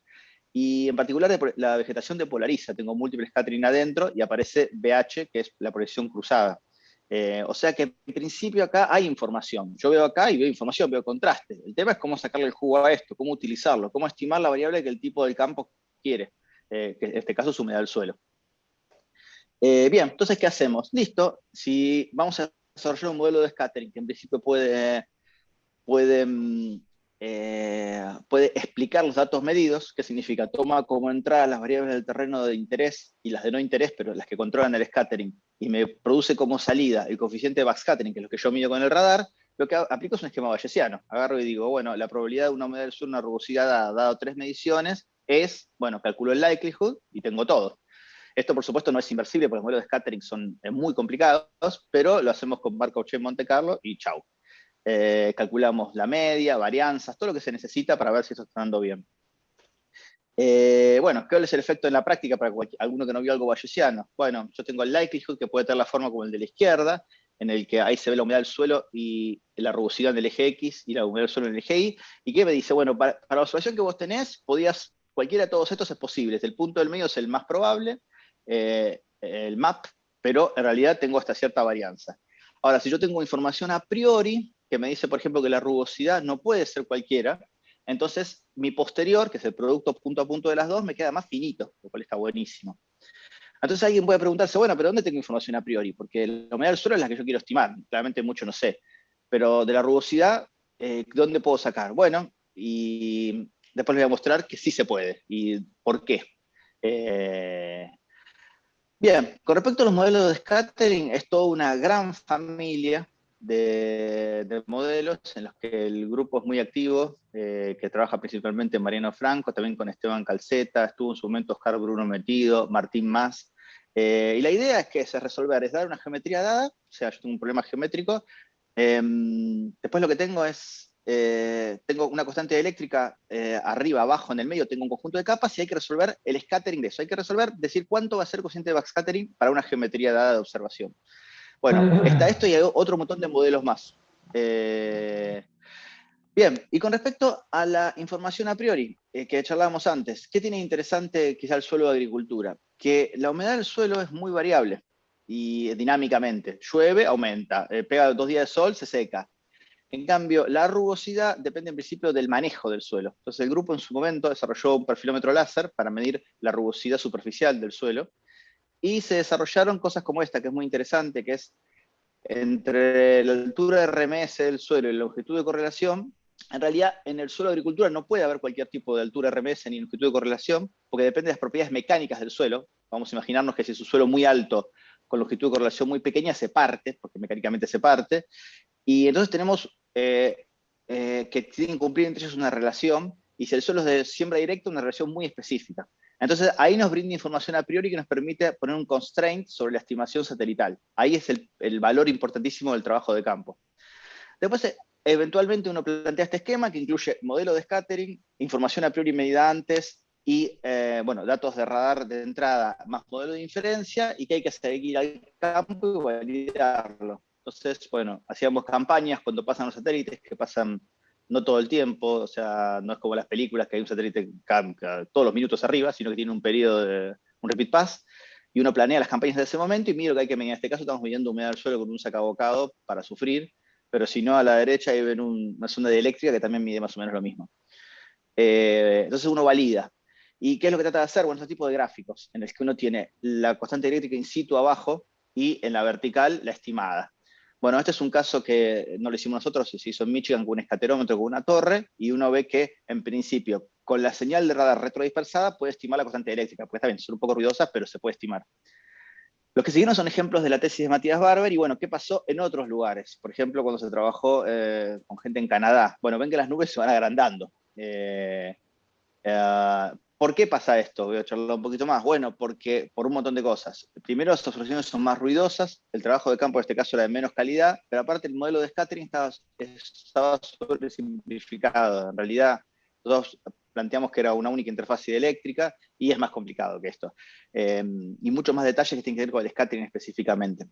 Y en particular la vegetación depolariza, tengo múltiples scattering adentro y aparece BH, que es la polarización cruzada. O sea que en principio acá hay información. Yo veo acá y veo información, veo contraste. El tema es cómo sacarle el jugo a esto, cómo utilizarlo, cómo estimar la variable que el tipo del campo quiere, que en este caso es humedad del suelo. Bien, entonces, ¿qué hacemos? Listo, si vamos a desarrollar un modelo de scattering que en principio puede explicar los datos medidos, que significa toma como entrada las variables del terreno de interés y las de no interés, pero las que controlan el scattering, y me produce como salida el coeficiente de backscattering, que es lo que yo mido con el radar. Lo que aplico es un esquema bayesiano. Agarro y digo, bueno, la probabilidad de una humedad del suelo, una rugosidad dado 3 mediciones, es, bueno, calculo el likelihood y tengo todo. Esto, por supuesto, no es inversible porque los modelos de scattering son muy complicados, pero lo hacemos con Markov-Chain Monte Carlo y chau. Calculamos la media, varianzas, todo lo que se necesita para ver si esto está andando bien. Bueno, ¿cuál es el efecto en la práctica para alguno que no vio algo bayesiano? Bueno, yo tengo el likelihood, que puede tener la forma como el de la izquierda, en el que ahí se ve la humedad del suelo y la rugosidad en el eje X y la humedad del suelo en el eje Y. ¿Y qué me dice? Bueno, para la observación que vos tenés, cualquiera de todos estos es posible. El punto del medio es el más probable, el MAP, pero en realidad tengo hasta cierta varianza. Ahora, si yo tengo información a priori, que me dice, por ejemplo, que la rugosidad no puede ser cualquiera, entonces mi posterior, que es el producto punto a punto de las dos, me queda más finito, lo cual está buenísimo. Entonces alguien puede preguntarse, bueno, ¿pero dónde tengo información a priori? Porque la humedad del suelo es la que yo quiero estimar, claramente mucho no sé. Pero de la rugosidad, ¿dónde puedo sacar? Bueno, y después les voy a mostrar que sí se puede, y por qué. Bien, con respecto a los modelos de scattering, es toda una gran familia de modelos en los que el grupo es muy activo, que trabaja principalmente Mariano Franco, también con Esteban Calceta, estuvo en su momento Oscar Bruno metido, Martín Mas. Y la idea es que es resolver, es dar una geometría dada, o sea, yo tengo un problema geométrico, después lo que tengo es, tengo una constante eléctrica arriba, abajo, en el medio, tengo un conjunto de capas y hay que resolver el scattering de eso. Hay que decir cuánto va a ser el cociente de backscattering para una geometría dada de observación. Bueno, está esto y hay otro montón de modelos más. Bien, y con respecto a la información a priori, que charlábamos antes, ¿qué tiene interesante quizá el suelo de agricultura? Que la humedad del suelo es muy variable y dinámicamente. Llueve, aumenta, pega 2 días de sol, se seca. En cambio, la rugosidad depende en principio del manejo del suelo. Entonces el grupo en su momento desarrolló un perfilómetro láser para medir la rugosidad superficial del suelo y se desarrollaron cosas como esta, que es muy interesante, que es entre la altura de RMS del suelo y la longitud de correlación. En realidad, en el suelo de agricultura no puede haber cualquier tipo de altura RMS ni longitud de correlación, porque depende de las propiedades mecánicas del suelo. Vamos a imaginarnos que si es un suelo muy alto, con longitud de correlación muy pequeña, se parte, porque mecánicamente se parte, y entonces tenemos que tienen que cumplir entre ellos una relación, y si el suelo es de siembra directa, una relación muy específica. Entonces ahí nos brinda información a priori que nos permite poner un constraint sobre la estimación satelital. Ahí es el valor importantísimo del trabajo de campo. Después, eventualmente uno plantea este esquema que incluye modelo de scattering, información a priori medida antes, y bueno, datos de radar de entrada más modelo de inferencia, y que hay que seguir al campo y validarlo. Entonces, bueno, hacíamos campañas cuando pasan los satélites, que pasan no todo el tiempo, o sea, no es como las películas que hay un satélite todos los minutos arriba, sino que tiene un periodo de un repeat pass, y uno planea las campañas de ese momento y mira lo que hay que medir. En este caso estamos midiendo humedad del suelo con un sacabocado para sufrir, pero si no, a la derecha hay una sonda dieléctrica que también mide más o menos lo mismo. Entonces uno valida. ¿Y qué es lo que trata de hacer? Bueno, este tipo de gráficos, en el que uno tiene la constante eléctrica in situ abajo y en la vertical la estimada. Bueno, este es un caso que no lo hicimos nosotros, se hizo en Michigan con un escaterómetro, con una torre, y uno ve que, en principio, con la señal de radar retrodispersada puede estimar la constante eléctrica, porque está bien, son un poco ruidosas, pero se puede estimar. Los que siguieron son ejemplos de la tesis de Matías Barber, y bueno, ¿qué pasó en otros lugares? Por ejemplo, cuando se trabajó con gente en Canadá. Bueno, ven que las nubes se van agrandando. ¿Por qué pasa esto? Voy a charlar un poquito más. Bueno, porque por un montón de cosas. Primero, las observaciones son más ruidosas, el trabajo de campo en este caso era de menos calidad, pero aparte el modelo de scattering estaba sobresimplificado. En realidad, nosotros planteamos que era una única interfaz eléctrica y es más complicado que esto. Y muchos más detalles que tienen que ver con el scattering específicamente.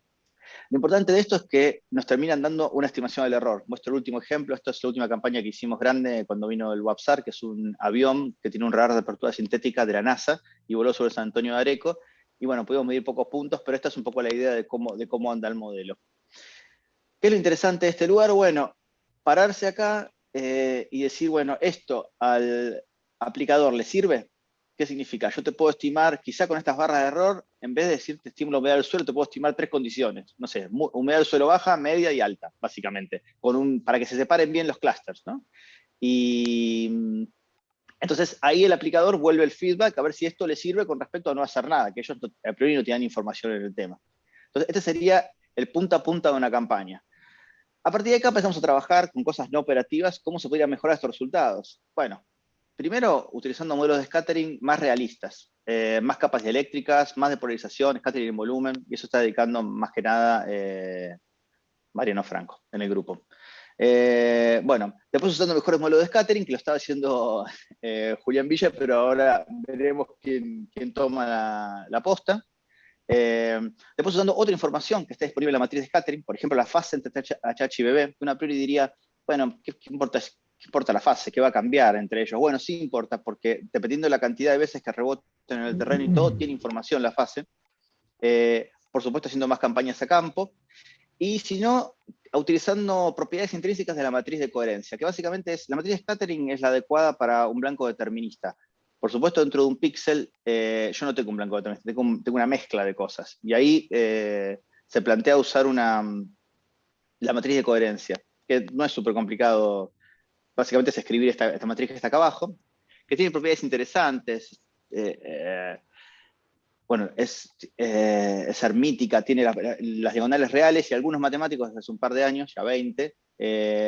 Lo importante de esto es que nos terminan dando una estimación del error. Muestro el último ejemplo. Esto es la última campaña que hicimos grande cuando vino el WAPSAR, que es un avión que tiene un radar de apertura sintética de la NASA y voló sobre San Antonio de Areco. Y bueno, pudimos medir pocos puntos, pero esta es un poco la idea de cómo anda el modelo. ¿Qué es lo interesante de este lugar? Bueno, pararse acá y decir, bueno, ¿esto al aplicador le sirve? ¿Qué significa? Yo te puedo estimar, quizá con estas barras de error, en vez de decirte estímulo humedad del suelo, te puedo estimar 3 condiciones. No sé, humedad del suelo baja, media y alta, básicamente, para que se separen bien los clusters, ¿no? Y entonces ahí el aplicador vuelve el feedback a ver si esto le sirve con respecto a no hacer nada, que ellos a priori no tienen información en el tema. Entonces este sería el punta a punta de una campaña. A partir de acá empezamos a trabajar con cosas no operativas, cómo se podrían mejorar estos resultados. Bueno, primero, utilizando modelos de scattering más realistas, más capas dieléctricas, más de polarización, scattering en volumen, y eso está dedicando más que nada Mariano Franco en el grupo. Bueno, después usando mejores modelos de scattering, que lo estaba haciendo Julián Villa, pero ahora veremos quién toma la posta. Después usando otra información que está disponible en la matriz de scattering, por ejemplo, la fase entre HH y BB, que uno a priori diría, bueno, ¿qué importa la fase? ¿Qué va a cambiar entre ellos? Bueno, sí importa, porque dependiendo de la cantidad de veces que reboten en el terreno y todo, tiene información la fase. Por supuesto, haciendo más campañas a campo. Y si no, utilizando propiedades intrínsecas de la matriz de coherencia, que básicamente es, la matriz de scattering es la adecuada para un blanco determinista. Por supuesto, dentro de un píxel, yo no tengo un blanco determinista, tengo una mezcla de cosas. Y ahí se plantea usar la matriz de coherencia, que no es súper complicado. Básicamente es escribir esta matriz que está acá abajo, que tiene propiedades interesantes. Bueno, es hermítica, tiene las diagonales reales, y algunos matemáticos desde hace un par de años, ya 20,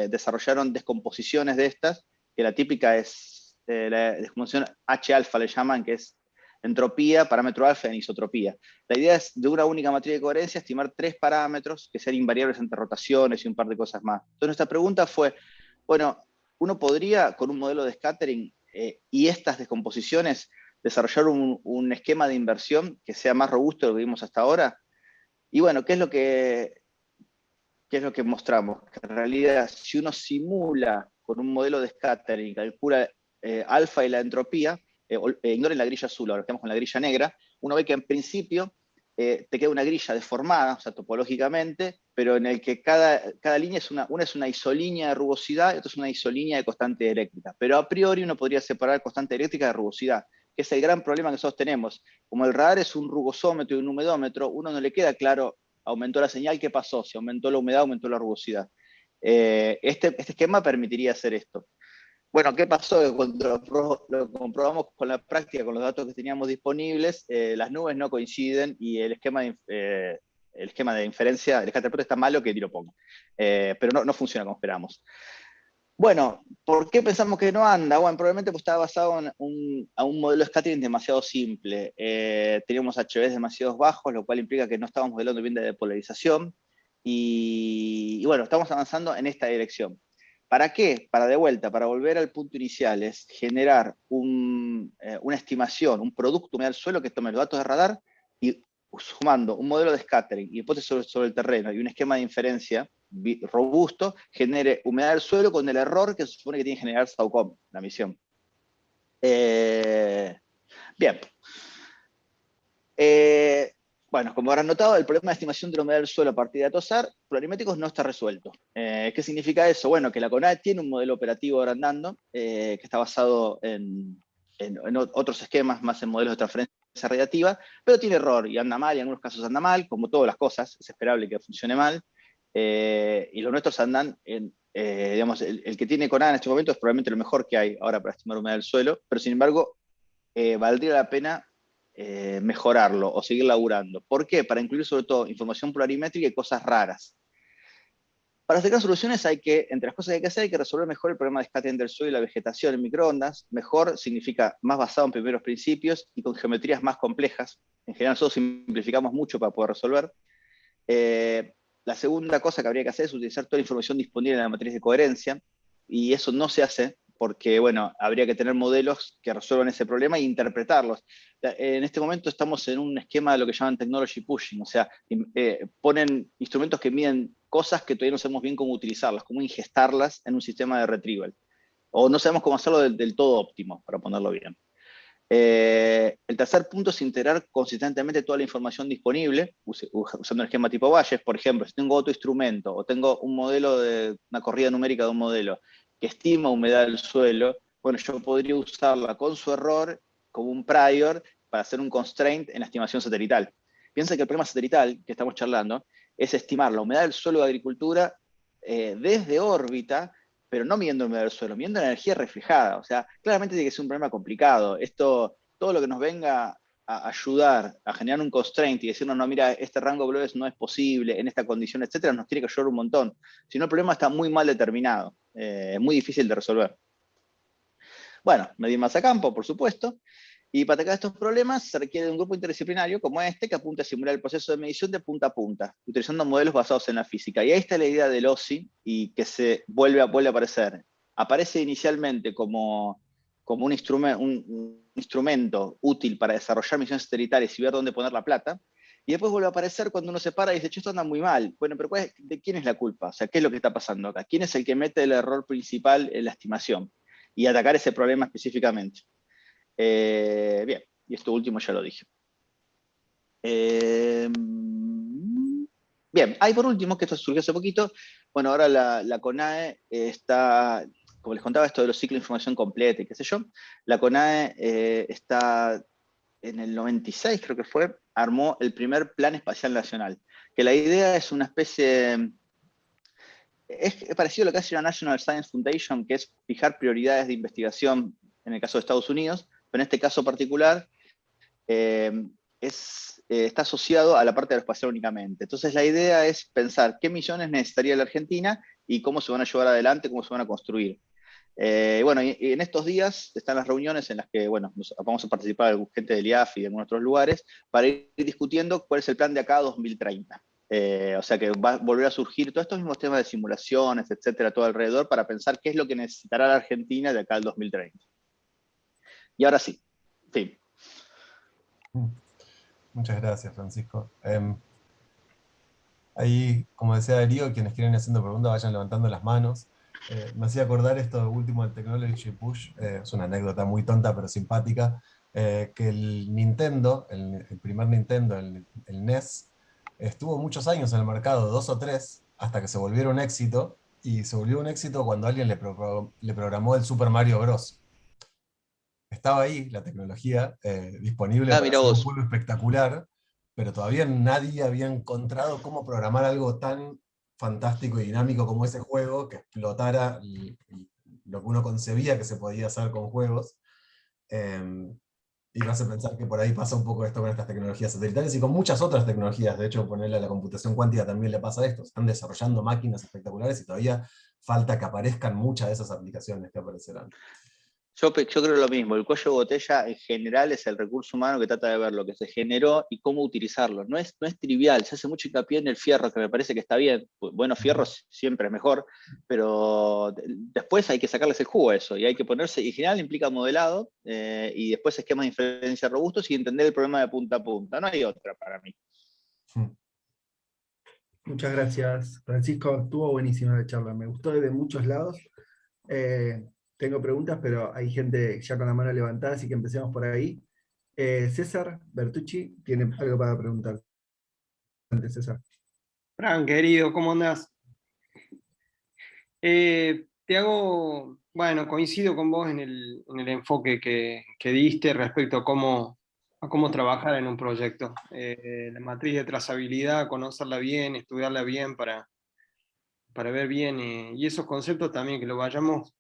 desarrollaron descomposiciones de estas, que la típica es la descomposición H-alfa, le llaman, que es entropía, parámetro alfa y anisotropía. La idea es, de una única matriz de coherencia, estimar 3 parámetros que sean invariables entre rotaciones y un par de cosas más. Entonces nuestra pregunta fue, bueno, uno podría, con un modelo de scattering y estas descomposiciones, desarrollar un esquema de inversión que sea más robusto de lo que vimos hasta ahora. Y bueno, ¿qué es lo que mostramos? Que en realidad, si uno simula con un modelo de scattering, calcula alfa y la entropía, ignoren la grilla azul, ahora estamos con la grilla negra, uno ve que en principio te queda una grilla deformada, o sea, topológicamente, pero en el que cada línea es una es una isolínea de rugosidad y otra es una isolínea de constante eléctrica. Pero a priori uno podría separar constante eléctrica de rugosidad, que es el gran problema que nosotros tenemos. Como el radar es un rugosómetro y un humedómetro, uno no le queda claro, aumentó la señal, ¿qué pasó? Si aumentó la humedad, aumentó la rugosidad. Este esquema permitiría hacer esto. Bueno, ¿qué pasó? Cuando lo comprobamos con la práctica, con los datos que teníamos disponibles, las nubes no coinciden y el esquema de inferencia, el scatter plot está malo que tiro pongo. Pero no funciona como esperamos. Bueno, ¿por qué pensamos que no anda? Bueno, probablemente pues estaba basado en un modelo de scattering demasiado simple. Teníamos HVs demasiado bajos, lo cual implica que no estábamos modelando bien de depolarización. Y bueno, estamos avanzando en esta dirección. ¿Para qué? Para volver al punto inicial, es generar una estimación, un producto humedal suelo que tome los datos de radar y sumando un modelo de scattering y hipótesis sobre el terreno y un esquema de inferencia robusto, genere humedad del suelo con el error que se supone que tiene que generar SAOCOM, la misión. Bien. Bueno, como habrán notado, el problema de estimación de la humedad del suelo a partir de datos SAR plurimétricos no está resuelto. ¿Qué significa eso? Bueno, que la CONAE tiene un modelo operativo ahora andando, que está basado en otros esquemas, más en modelos de transferencia radiativa, pero tiene error y anda mal, y en algunos casos anda mal, como todas las cosas, es esperable que funcione mal. Y los nuestros andan digamos, el que tiene CONAE en este momento es probablemente lo mejor que hay ahora para estimar humedad del suelo, pero sin embargo, valdría la pena mejorarlo o seguir laburando. ¿Por qué? Para incluir sobre todo información polarimétrica y cosas raras. Para acercar soluciones entre las cosas que hay que hacer, hay que resolver mejor el problema de scattering del suelo y la vegetación en microondas. Mejor significa más basado en primeros principios y con geometrías más complejas. En general nosotros simplificamos mucho para poder resolver. La segunda cosa que habría que hacer es utilizar toda la información disponible en la matriz de coherencia, y eso no se hace porque, bueno, habría que tener modelos que resuelvan ese problema e interpretarlos. En este momento estamos en un esquema de lo que llaman technology pushing, o sea, ponen instrumentos que miden cosas que todavía no sabemos bien cómo utilizarlas, cómo ingestarlas en un sistema de retrieval. O no sabemos cómo hacerlo del todo óptimo, para ponerlo bien. El tercer punto es integrar consistentemente toda la información disponible, usando el esquema tipo Bayes. Por ejemplo, si tengo otro instrumento o tengo un modelo de una corrida numérica de un modelo que estima humedad del suelo, bueno, yo podría usarla con su error como un prior para hacer un constraint en la estimación satelital. Piensa que el problema satelital que estamos charlando es estimar la humedad del suelo de agricultura desde órbita, pero no midiendo la humedad del suelo, midiendo la energía reflejada. O sea, claramente tiene que ser un problema complicado. Todo lo que nos venga a ayudar a generar un constraint y decirnos, no, mira, este rango de valores no es posible, en esta condición, etcétera, nos tiene que ayudar un montón. Si no, el problema está muy mal determinado, es muy difícil de resolver. Bueno, medir masa campo, por supuesto. Y para atacar estos problemas se requiere de un grupo interdisciplinario como este que apunta a simular el proceso de medición de punta a punta, utilizando modelos basados en la física. Y ahí está la idea del OSI y que se vuelve a aparecer. Aparece inicialmente como un instrumento útil para desarrollar misiones satelitales y ver dónde poner la plata. Y después vuelve a aparecer cuando uno se para y dice, esto anda muy mal. Bueno, pero ¿de quién es la culpa? O sea, ¿qué es lo que está pasando acá? ¿Quién es el que mete el error principal en la estimación? Y atacar ese problema específicamente. Bien, y esto último ya lo dije. Bien, hay por último, que esto surgió hace poquito, bueno, ahora la CONAE está, como les contaba, esto de los ciclos de información completa y qué sé yo, la CONAE está en el 96, creo que fue, armó el primer Plan Espacial Nacional, que la idea es una especie, es parecido a lo que hace la National Science Foundation, que es fijar prioridades de investigación en el caso de Estados Unidos, pero en este caso particular está asociado a la parte aeroespacial únicamente. Entonces la idea es pensar qué misiones necesitaría la Argentina y cómo se van a llevar adelante, cómo se van a construir. Bueno, y en estos días están las reuniones en las que, bueno, vamos a participar gente del IAF y de algunos otros lugares para ir discutiendo cuál es el plan de acá a 2030. O sea que va a volver a surgir todos estos mismos temas de simulaciones, etcétera, todo alrededor, para pensar qué es lo que necesitará la Argentina de acá al 2030. Y ahora sí, fin. Muchas gracias, Francisco. Ahí, como decía Darío, quienes quieren ir haciendo preguntas vayan levantando las manos. Me hacía acordar esto último del Technology Push, es una anécdota muy tonta pero simpática, que el Nintendo, el primer Nintendo, el NES, estuvo muchos años en el mercado, 2 o 3, hasta que se volviera un éxito, y se volvió un éxito cuando alguien le programó el Super Mario Bros. Estaba ahí la tecnología disponible Ah, para mira hacer un vos. juego espectacular, pero todavía nadie había encontrado cómo programar algo tan fantástico y dinámico como ese juego, que explotara lo que uno concebía que se podía hacer con juegos. Y me hace pensar que por ahí pasa un poco esto con estas tecnologías satelitales y con muchas otras tecnologías. De hecho, ponerle a la computación cuántica también le pasa esto. Están desarrollando máquinas espectaculares y todavía falta que aparezcan muchas de esas aplicaciones que aparecerán. Yo creo lo mismo, el cuello de botella en general es el recurso humano que trata de ver lo que se generó y cómo utilizarlo. No es trivial, se hace mucho hincapié en el fierro, que me parece que está bien. Bueno, fierro siempre es mejor, pero después hay que sacarles el jugo a eso y hay que ponerse, y en general implica modelado y después esquemas de inferencia robustos y entender el problema de punta a punta. No hay otra para mí. Muchas gracias, Francisco. Estuvo buenísima la charla. Me gustó desde muchos lados. Tengo preguntas, pero hay gente ya con la mano levantada, así que empecemos por ahí. César Bertucci tiene algo para preguntar. César. Fran, querido, ¿cómo andás? Te hago, bueno, coincido con vos en el enfoque que diste respecto a cómo trabajar en un proyecto. La matriz de trazabilidad, conocerla bien, estudiarla bien para ver bien, y esos conceptos también que lo vayamos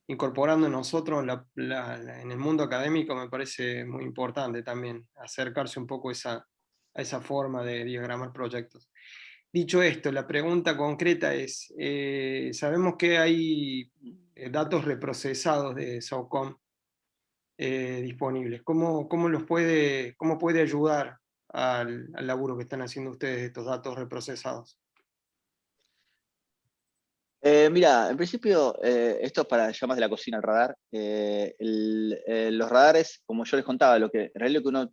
incorporando nosotros en el mundo académico me parece muy importante también, acercarse un poco a esa forma de diagramar proyectos. Dicho esto, la pregunta concreta es, sabemos que hay datos reprocesados de SOCOM disponibles. ¿Cómo puede ayudar al laburo que están haciendo ustedes estos datos reprocesados? Mira, en principio, esto es para llamas de la cocina, el radar. Los radares, como yo les contaba, en realidad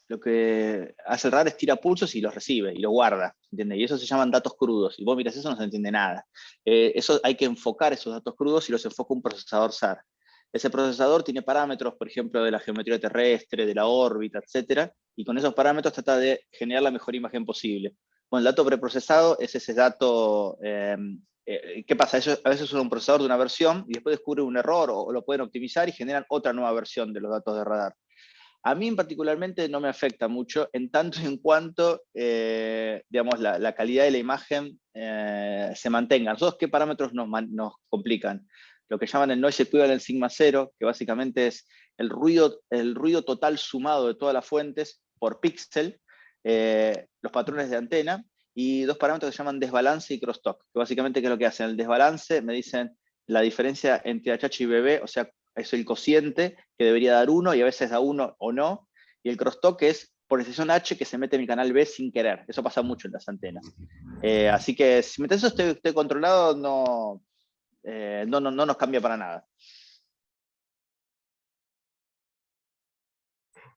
lo que hace el radar es tira pulsos y los recibe y los guarda, ¿entiendes? Y eso se llaman datos crudos. Y vos mirás eso, no se entiende nada. Eso hay que enfocar esos datos crudos y los enfoca un procesador SAR. Ese procesador tiene parámetros, por ejemplo, de la geometría terrestre, de la órbita, etcétera, y con esos parámetros trata de generar la mejor imagen posible. Bueno, el dato preprocesado es ese dato. ¿Qué pasa? A veces usa un procesador de una versión y después descubre un error o lo pueden optimizar y generan otra nueva versión de los datos de radar. A mí particularmente no me afecta mucho en tanto y en cuanto digamos, la calidad de la imagen se mantenga. ¿Nosotros qué parámetros nos complican? Lo que llaman el noise equivalent sigma 0, que básicamente es el ruido total sumado de todas las fuentes por píxel, los patrones de antena, y dos parámetros que se llaman desbalance y crosstalk, que básicamente ¿qué es lo que hacen? El desbalance me dicen la diferencia entre HH y BB, o sea, es el cociente que debería dar 1 y a veces da 1 o no, y el crosstalk es por decisión H que se mete en mi canal B sin querer. Eso pasa mucho en las antenas. Así que si mientras eso esté controlado, no nos cambia para nada.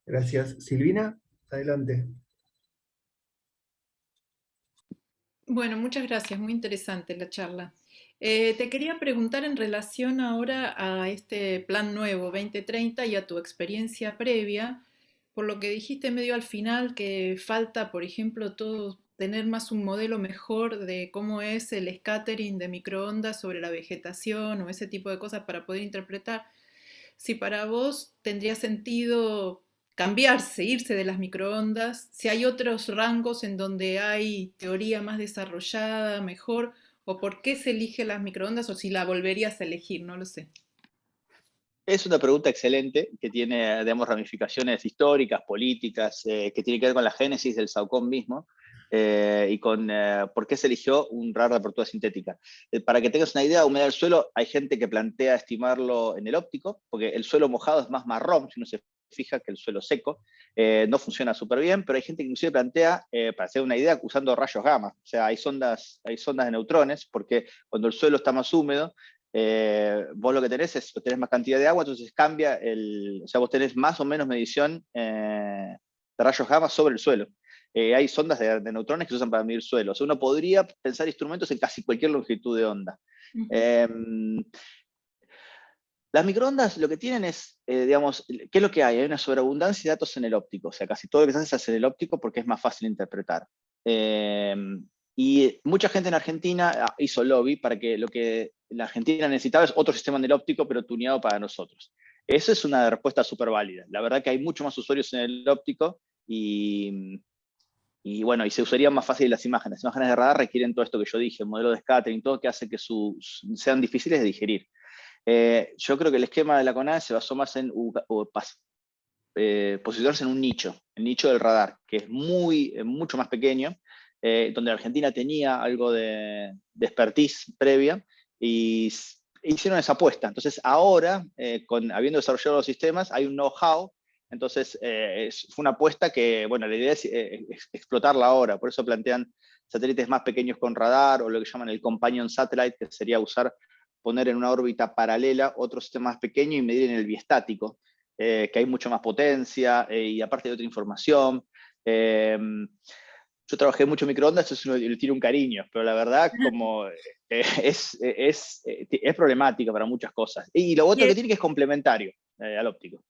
Gracias. Silvina, adelante. Bueno, muchas gracias, muy interesante la charla. Te quería preguntar en relación ahora a este plan nuevo 2030 y a tu experiencia previa, por lo que dijiste medio al final que falta, por ejemplo, tener más un modelo mejor de cómo es el scattering de microondas sobre la vegetación o ese tipo de cosas para poder interpretar. Si para vos tendría sentido cambiarse, irse de las microondas, si hay otros rangos en donde hay teoría más desarrollada, mejor, o por qué se elige las microondas, o si la volverías a elegir, no lo sé. Es una pregunta excelente que tiene, digamos, ramificaciones históricas, políticas, que tiene que ver con la génesis del SAOCOM mismo y con por qué se eligió un radar de apertura sintética. Para que tengas una idea, humedad del suelo, hay gente que plantea estimarlo en el óptico, porque el suelo mojado es más marrón, si uno se fija, que el suelo seco. No funciona súper bien, pero hay gente que inclusive plantea, para hacer una idea, usando rayos gamma. O sea, hay sondas de neutrones, porque cuando el suelo está más húmedo, vos lo que tenés más cantidad de agua, entonces cambia o sea, vos tenés más o menos medición de rayos gamma sobre el suelo. Hay sondas de neutrones que se usan para medir suelo. O sea, uno podría pensar instrumentos en casi cualquier longitud de onda. Las microondas lo que tienen es, digamos, ¿qué es lo que hay? Hay una sobreabundancia de datos en el óptico. O sea, casi todo lo que se hace en el óptico porque es más fácil de interpretar. Y mucha gente en Argentina hizo lobby para que lo que la Argentina necesitaba es otro sistema en el óptico, pero tuneado para nosotros. Esa es una respuesta súper válida. La verdad que hay mucho más usuarios en el óptico y bueno, y se usarían más fácil las imágenes. Las imágenes de radar requieren todo esto que yo dije, el modelo de scattering, todo que hace que sean difíciles de digerir. Yo creo que el esquema de la CONAE se basó más en posicionarse en un nicho, el nicho del radar, que es mucho más pequeño, donde Argentina tenía algo de expertise previa y hicieron esa apuesta. Entonces ahora, habiendo desarrollado los sistemas, hay un know-how. Entonces fue una apuesta que, bueno, la idea es explotarla ahora, por eso plantean satélites más pequeños con radar o lo que llaman el companion satellite, que sería poner en una órbita paralela otro sistema más pequeño y medir en el biestático, que hay mucha más potencia y aparte de otra información. Yo trabajé mucho en microondas, eso le tiene un cariño, pero la verdad como es problemática para muchas cosas. Y lo otro que tiene que es complementario al óptico.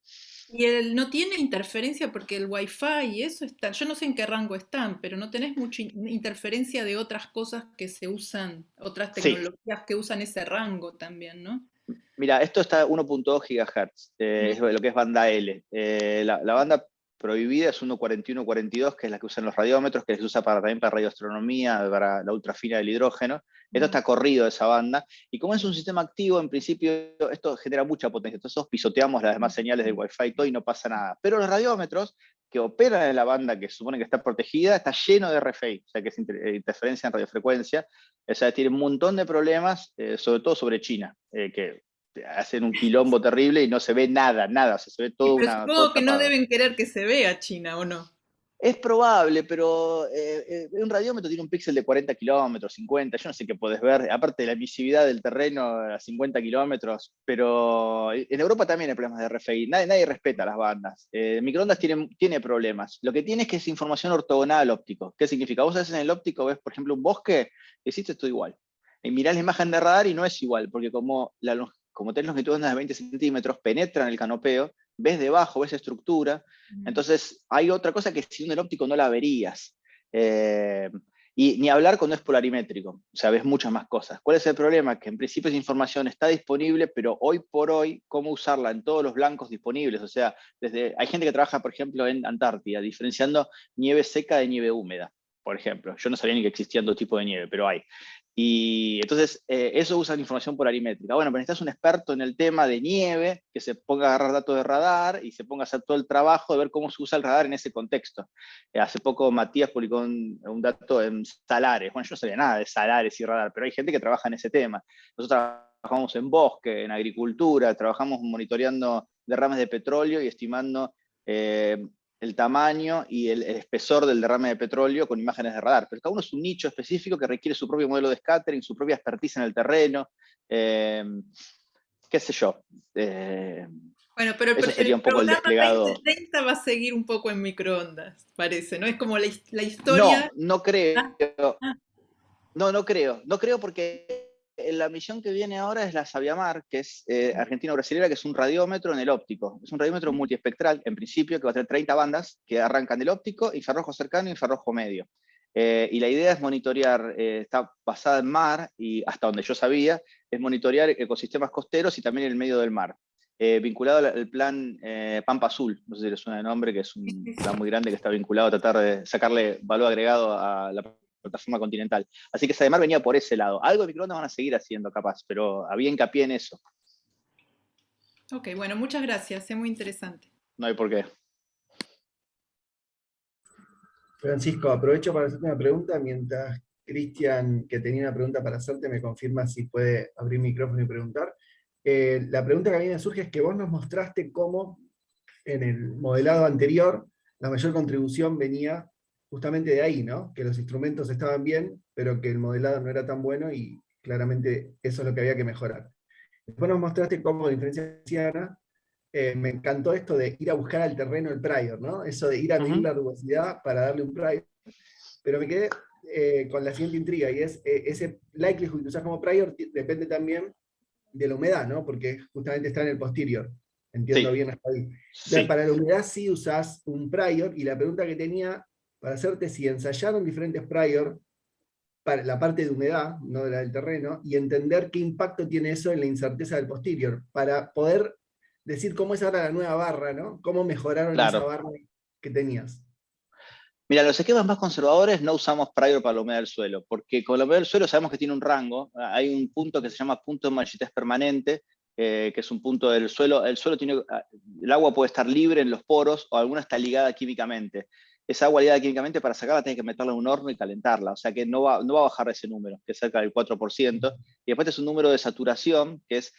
Y no tiene interferencia porque el Wi-Fi y eso está, yo no sé en qué rango están, pero no tenés mucha interferencia de otras cosas que se usan, otras tecnologías que usan ese rango también, ¿no? Mira, esto está a 1.2 GHz, es lo que es banda L. La banda prohibida es 1.41-42, que es la que usan los radiómetros, que se usa también para radioastronomía, para la ultrafina del hidrógeno. Esto está corrido de esa banda, y como es un sistema activo, en principio esto genera mucha potencia, entonces pisoteamos las demás señales del Wi-Fi y todo y no pasa nada. Pero los radiómetros que operan en la banda que se supone que está protegida, está lleno de RFI, o sea que es interferencia en radiofrecuencia, o sea, tiene un montón de problemas, sobre todo sobre China, que hacen un quilombo terrible y no se ve nada, o sea, se ve todo pero supongo que no deben querer que se vea China, ¿o no? Es probable, pero un radiómetro tiene un píxel de 40 kilómetros, 50, yo no sé qué podés ver, aparte de la emisividad del terreno a 50 kilómetros, pero en Europa también hay problemas de RFI, nadie respeta las bandas. Microondas tiene problemas, lo que tiene es que es información ortogonal óptico. ¿Qué significa? Vos haces en el óptico, ves por ejemplo un bosque, y hiciste todo igual. Y mirás la imagen de radar y no es igual, porque como tenés longitud de ondas de 20 centímetros, penetra en el canopeo, ves debajo, ves estructura. Entonces hay otra cosa que si en el óptico no la verías. Y ni hablar cuando es polarimétrico, o sea, ves muchas más cosas. ¿Cuál es el problema? Que en principio esa información está disponible, pero hoy por hoy, ¿cómo usarla en todos los blancos disponibles? O sea, hay gente que trabaja, por ejemplo, en Antártida, diferenciando nieve seca de nieve húmeda, por ejemplo. Yo no sabía ni que existían dos tipos de nieve, pero hay. Y entonces, eso usa información polarimétrica. Bueno, pero necesitas un experto en el tema de nieve, que se ponga a agarrar datos de radar y se ponga a hacer todo el trabajo de ver cómo se usa el radar en ese contexto. Hace poco Matías publicó un dato en salares. Bueno, yo no sabía nada de salares y radar, pero hay gente que trabaja en ese tema. Nosotros trabajamos en bosque, en agricultura, trabajamos monitoreando derrames de petróleo y estimando el tamaño y el espesor del derrame de petróleo con imágenes de radar. Pero cada uno es un nicho específico que requiere su propio modelo de scattering, su propia expertise en el terreno, qué sé yo. Bueno, pero Eso sería el un poco el programa desplegado. 2030 va a seguir un poco en microondas, parece, ¿no? Es como la historia. No creo. Ah, No creo. No creo porque la misión que viene ahora es la Sabiamar, que es argentino-brasilera, que es un radiómetro en el óptico. Es un radiómetro multiespectral, en principio, que va a tener 30 bandas que arrancan del óptico, infrarrojo cercano y infrarrojo medio. Y la idea es monitorear, está basada en mar, y hasta donde yo sabía, es monitorear ecosistemas costeros y también el medio del mar. Vinculado al plan Pampa Azul, no sé si le suena el nombre, que es un plan muy grande que está vinculado a tratar de sacarle valor agregado a la plataforma continental. Así que Sademar venía por ese lado. Algo de microondas van a seguir haciendo, capaz, pero había hincapié en eso. ok, bueno, muchas gracias, es muy interesante. No hay por qué. Francisco, aprovecho para hacerte una pregunta mientras Cristian, que tenía una pregunta para hacerte, me confirma si puede abrir micrófono y preguntar. La pregunta que a mí me surge es que vos nos mostraste cómo en el modelado anterior la mayor contribución venía justamente de ahí, ¿no? Que los instrumentos estaban bien, pero que el modelado no era tan bueno y claramente eso es lo que había que mejorar. Después nos mostraste cómo, a diferencia de Luciana, me encantó esto de ir a buscar al terreno el prior, ¿no? Eso de ir a medir la rugosidad para darle un prior. Pero me quedé con la siguiente intriga, y es ese likelihood que usás como prior depende también de la humedad, ¿no? Porque justamente está en el posterior. Entiendo Sí. bien hasta ahí. Entonces, Sí. para la humedad sí usás un prior, y la pregunta que tenía para hacerte, si ensayaron diferentes prior para la parte de humedad, no de la del terreno, y entender qué impacto tiene eso en la incerteza del posterior, para poder decir cómo es ahora la nueva barra, ¿no? Cómo mejoraron esa Claro. barra que tenías. Mira, los esquemas más conservadores no usamos prior para la humedad del suelo, porque con la humedad del suelo sabemos que tiene un rango. Hay un punto que se llama punto de marchitez permanente, que es un punto del suelo. El agua puede estar libre en los poros o alguna está ligada químicamente. Esa agua ligada químicamente, para sacarla tienes que meterla en un horno y calentarla, o sea que no va a bajar ese número, que es cerca del 4%. Y después es un número de saturación, que es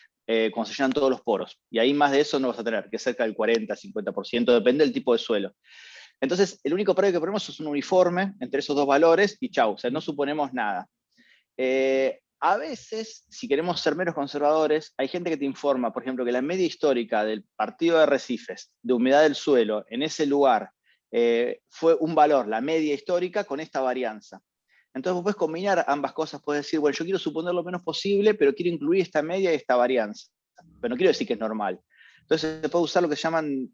cuando se llenan todos los poros. Y ahí más de eso no vas a tener, que es cerca del 40-50%, depende del tipo de suelo. Entonces, el único predio que ponemos es un uniforme entre esos dos valores y chau, o sea, no suponemos nada. A veces, si queremos ser menos conservadores, hay gente que te informa, por ejemplo, que la media histórica del partido de arrecifes, de humedad del suelo, en ese lugar, fue un valor, la media histórica, con esta varianza. Entonces vos puedes combinar ambas cosas, puedes decir, bueno, yo quiero suponer lo menos posible, pero quiero incluir esta media y esta varianza. Pero no quiero decir que es normal. Entonces se puede usar lo que se llaman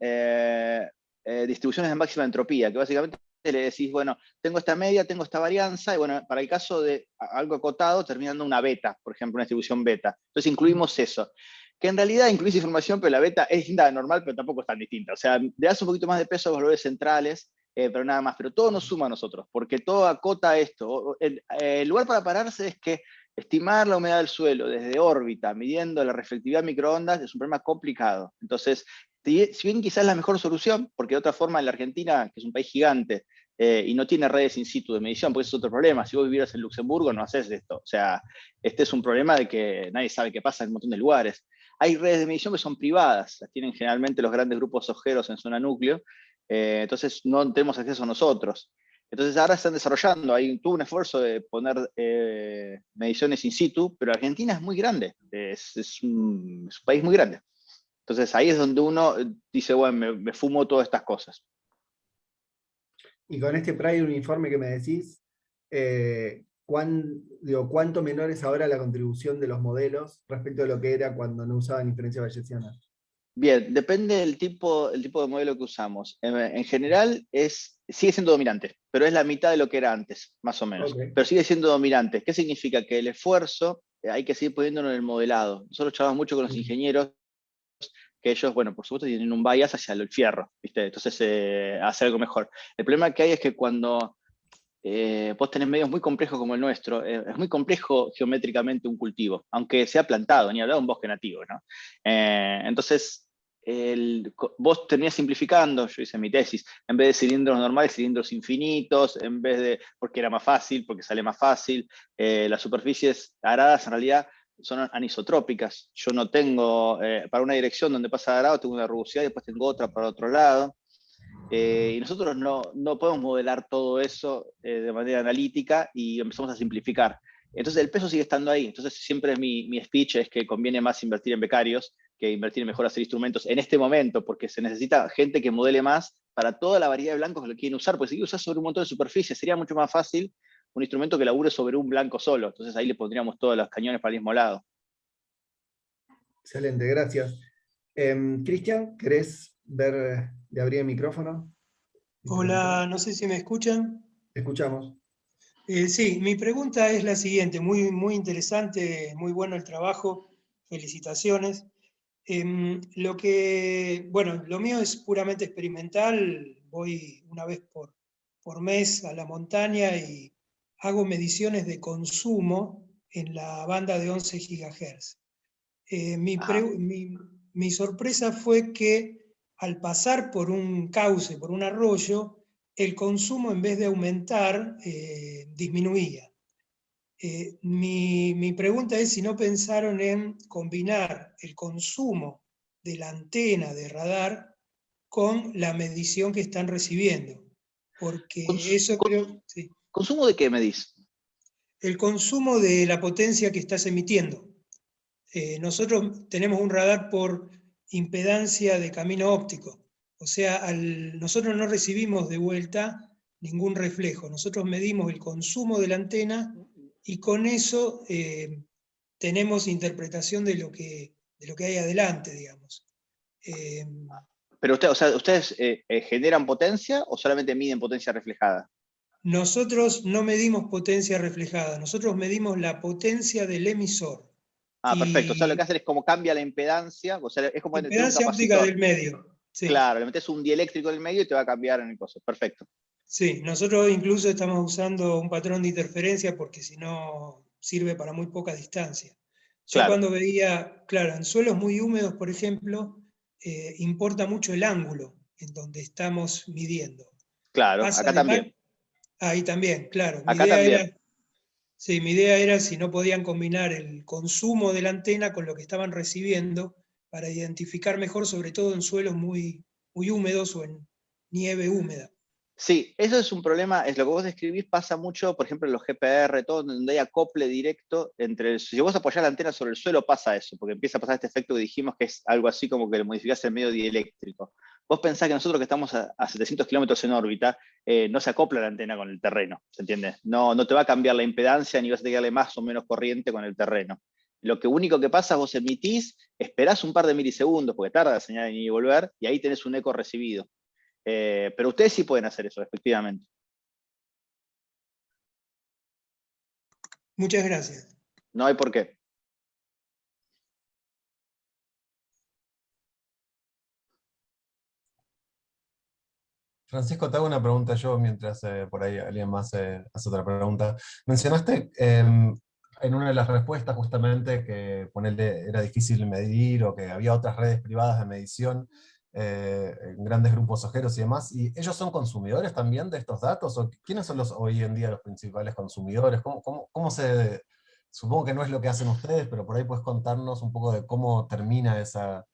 distribuciones de máxima entropía, que básicamente le decís, bueno, tengo esta media, tengo esta varianza, y bueno, para el caso de algo acotado, terminando una beta, por ejemplo, una distribución beta. Entonces incluimos eso. Que en realidad incluís información, pero la beta es distinta de normal, pero tampoco es tan distinta. O sea, le das un poquito más de peso a los valores centrales, pero nada más. Pero todo nos suma a nosotros, porque todo acota esto. El lugar para pararse es que estimar la humedad del suelo desde órbita, midiendo la reflectividad de microondas, es un problema complicado. Entonces, si bien quizás es la mejor solución, porque de otra forma en la Argentina, que es un país gigante, y no tiene redes in situ de medición, porque ese es otro problema. Si vos vivieras en Luxemburgo, no haces esto. O sea, este es un problema de que nadie sabe qué pasa en un montón de lugares. Hay redes de medición que son privadas, las tienen generalmente los grandes grupos sojeros en zona núcleo, entonces no tenemos acceso a nosotros. Entonces ahora están desarrollando, hay todo un esfuerzo de poner mediciones in situ, pero Argentina es muy grande, es un país muy grande. Entonces ahí es donde uno dice, bueno, me fumo todas estas cosas. Y con este prior uniforme que me decís, ¿cuánto menor es ahora la contribución de los modelos respecto a lo que era cuando no usaban inferencia bayesiana? Bien, depende del tipo de modelo que usamos. En general sigue siendo dominante, pero es la mitad de lo que era antes, más o menos. Okay. Pero sigue siendo dominante. ¿Qué significa? Que el esfuerzo hay que seguir poniéndolo en el modelado. Nosotros charlamos mucho con los ingenieros, que ellos, bueno, por supuesto tienen un bias hacia el fierro, ¿viste? Entonces hacer algo mejor. El problema que hay es que cuando vos tenés medios muy complejos como el nuestro, es muy complejo geométricamente un cultivo, aunque sea plantado, ni hablar de un bosque nativo, ¿no? Entonces, vos terminás simplificando, yo hice mi tesis, en vez de cilindros normales, cilindros infinitos, porque era más fácil, porque sale más fácil. Las superficies aradas en realidad son anisotrópicas. Yo no tengo, para una dirección donde pasa de grado, tengo una rugosidad y después tengo otra para otro lado. Y nosotros no podemos modelar todo eso de manera analítica y empezamos a simplificar. Entonces el peso sigue estando ahí. Entonces siempre mi speech es que conviene más invertir en becarios que invertir en mejor hacer instrumentos en este momento, porque se necesita gente que modele más para toda la variedad de blancos que lo quieren usar, porque si quieren usar sobre un montón de superficie, sería mucho más fácil un instrumento que labure sobre un blanco solo. Entonces ahí le pondríamos todos los cañones para el mismo lado. Excelente, gracias. Cristian, ¿querés ver de abrir el micrófono? Hola, no sé si me escuchan. Te escuchamos. Sí, mi pregunta es la siguiente, muy, muy interesante, muy bueno el trabajo, felicitaciones. Lo mío es puramente experimental, voy una vez por mes a la montaña y hago mediciones de consumo en la banda de 11 GHz. Mi sorpresa fue que al pasar por un cauce, por un arroyo, el consumo en vez de aumentar, disminuía. Mi pregunta es si no pensaron en combinar el consumo de la antena de radar con la medición que están recibiendo, porque eso creo... Sí. ¿Consumo de qué medís? El consumo de la potencia que estás emitiendo. Nosotros tenemos un radar por impedancia de camino óptico, o sea, nosotros no recibimos de vuelta ningún reflejo, nosotros medimos el consumo de la antena y con eso tenemos interpretación de lo que hay adelante, digamos. Pero ¿ustedes generan potencia o solamente miden potencia reflejada? Nosotros no medimos potencia reflejada, nosotros medimos la potencia del emisor. Perfecto. O sea, lo que hacen es como cambia la impedancia, o sea, es como tener un Impedancia óptica capacitor. del medio. Sí. Claro, le metes un dieléctrico en el medio y te va a cambiar en el coso. Perfecto. Sí, nosotros incluso estamos usando un patrón de interferencia porque si no sirve para muy poca distancia. Yo Claro. cuando veía, claro, en suelos muy húmedos, por ejemplo, importa mucho el ángulo en donde estamos midiendo. Claro, acá también. Ahí también, claro. Acá también. Mi idea era si no podían combinar el consumo de la antena con lo que estaban recibiendo para identificar mejor, sobre todo en suelos muy, muy húmedos o en nieve húmeda. Sí, eso es un problema, es lo que vos describís, pasa mucho, por ejemplo, en los GPR, todo donde hay acople directo entre si vos apoyás la antena sobre el suelo, pasa eso, porque empieza a pasar este efecto que dijimos que es algo así como que le modificás el medio dieléctrico. Vos pensás que nosotros que estamos a 700 kilómetros en órbita, no se acopla la antena con el terreno, ¿se entiende? No te va a cambiar la impedancia ni vas a tenerle más o menos corriente con el terreno. Lo único que pasa es vos emitís, esperás un par de milisegundos, porque tarda la señal en ir y volver, y ahí tenés un eco recibido. Pero ustedes sí pueden hacer eso, efectivamente. Muchas gracias. No hay por qué. Francisco, te hago una pregunta yo mientras por ahí alguien más hace otra pregunta. Mencionaste en una de las respuestas justamente que ponerle era difícil medir o que había otras redes privadas de medición en grandes grupos ojeros y demás. ¿Y ellos son consumidores también de estos datos? ¿O quiénes son hoy en día los principales consumidores? ¿Cómo se...? Supongo que no es lo que hacen ustedes, pero por ahí puedes contarnos un poco de cómo termina esa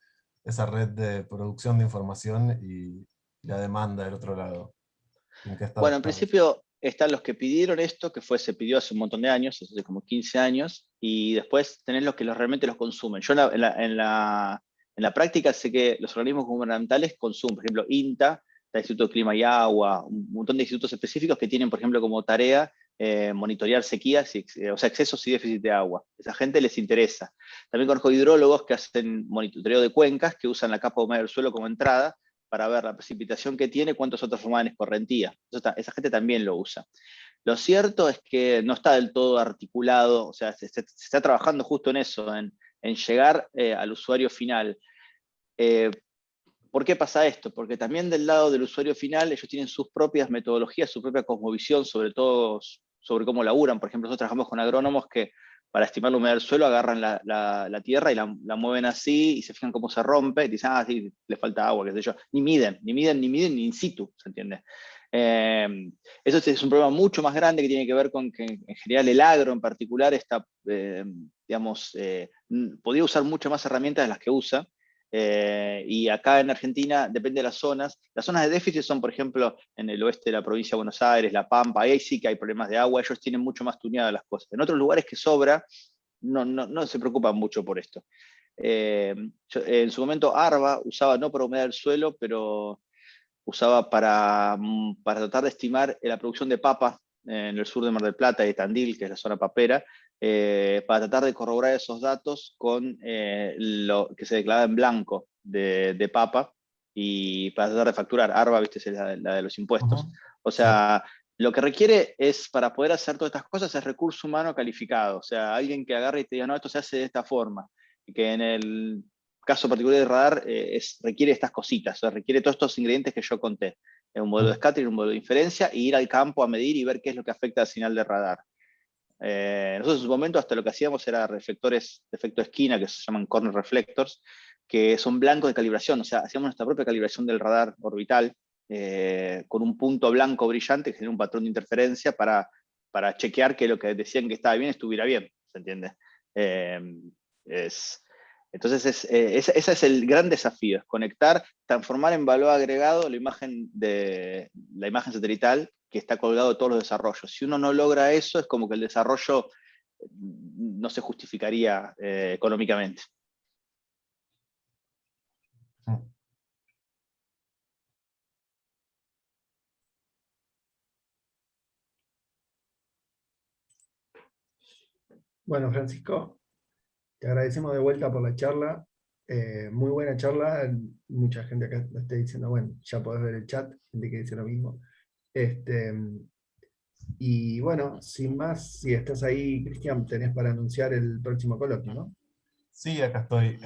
red de producción de información y la demanda del otro lado. ¿En qué estado Bueno, en estamos? principio están los que pidieron esto, que se pidió hace un montón de años, hace como 15 años, y después tenés los que realmente los consumen. Yo en la práctica sé que los organismos gubernamentales consumen, por ejemplo, INTA, el Instituto de Clima y Agua, un montón de institutos específicos que tienen, por ejemplo, como tarea monitorear sequías, o sea, excesos y déficit de agua. A esa gente les interesa. También conozco hidrólogos que hacen monitoreo de cuencas, que usan la capa húmeda del suelo como entrada, para ver la precipitación que tiene, cuántos otros forman en escorrentía. Esa gente también lo usa. Lo cierto es que no está del todo articulado, o sea, se está trabajando justo en eso, en llegar al usuario final. ¿Por qué pasa esto? Porque también del lado del usuario final ellos tienen sus propias metodologías, su propia cosmovisión, sobre todo sobre cómo laburan. Por ejemplo, nosotros trabajamos con agrónomos que para estimar la humedad del suelo agarran la tierra y la mueven así y se fijan cómo se rompe y dicen, sí, le falta agua, qué sé yo. Ni miden ni in situ, ¿se entiende? Eso es un problema mucho más grande que tiene que ver con que en general el agro en particular digamos, podía usar mucho más herramientas de las que usa. Y acá en Argentina, depende de las zonas de déficit son, por ejemplo, en el oeste de la provincia de Buenos Aires, La Pampa, ahí sí que hay problemas de agua, ellos tienen mucho más tuneadas las cosas. En otros lugares que sobra, no se preocupan mucho por esto. En su momento ARBA usaba no para humedad del suelo, pero usaba para tratar de estimar la producción de papa en el sur de Mar del Plata y Tandil, que es la zona papera, para tratar de corroborar esos datos con lo que se declaraba en blanco de papa y para tratar de facturar. ARBA, viste, es la de los impuestos. O sea, lo que requiere es, para poder hacer todas estas cosas, es recurso humano calificado. O sea, alguien que agarre y te diga, no, esto se hace de esta forma. Y que en el caso particular de radar requiere estas cositas, o sea, requiere todos estos ingredientes que yo conté. Un modelo de scattering, un modelo de inferencia, e ir al campo a medir y ver qué es lo que afecta al señal de radar. Nosotros en su momento hasta lo que hacíamos era reflectores de efecto esquina, que se llaman corner reflectors, que son blancos de calibración, o sea, hacíamos nuestra propia calibración del radar orbital, con un punto blanco brillante que genera un patrón de interferencia para chequear que lo que decían que estaba bien estuviera bien, ¿se entiende? Entonces, ese es el gran desafío, es conectar, transformar en valor agregado la imagen satelital que está colgado de todos los desarrollos. Si uno no logra eso, es como que el desarrollo no se justificaría económicamente. Bueno, Francisco, te agradecemos de vuelta por la charla. Muy buena charla. Mucha gente acá me está diciendo, bueno, ya podés ver el chat, gente que dice lo mismo. Y bueno, sin más, si estás ahí, Cristian, tenés para anunciar el próximo coloquio, ¿no? Sí, acá estoy.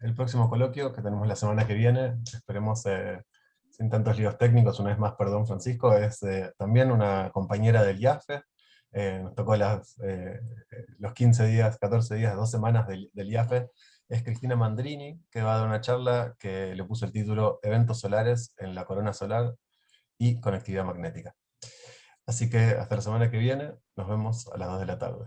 El próximo coloquio que tenemos la semana que viene, esperemos sin tantos líos técnicos, una vez más, perdón Francisco, es también una compañera del IAFE. Nos tocó los 15 días, 14 días, 2 semanas del IAFE. Es Cristina Mandrini, que va a dar una charla que le puso el título Eventos solares en la corona solar y conectividad magnética. Así que hasta la semana que viene, nos vemos a las 2 de la tarde.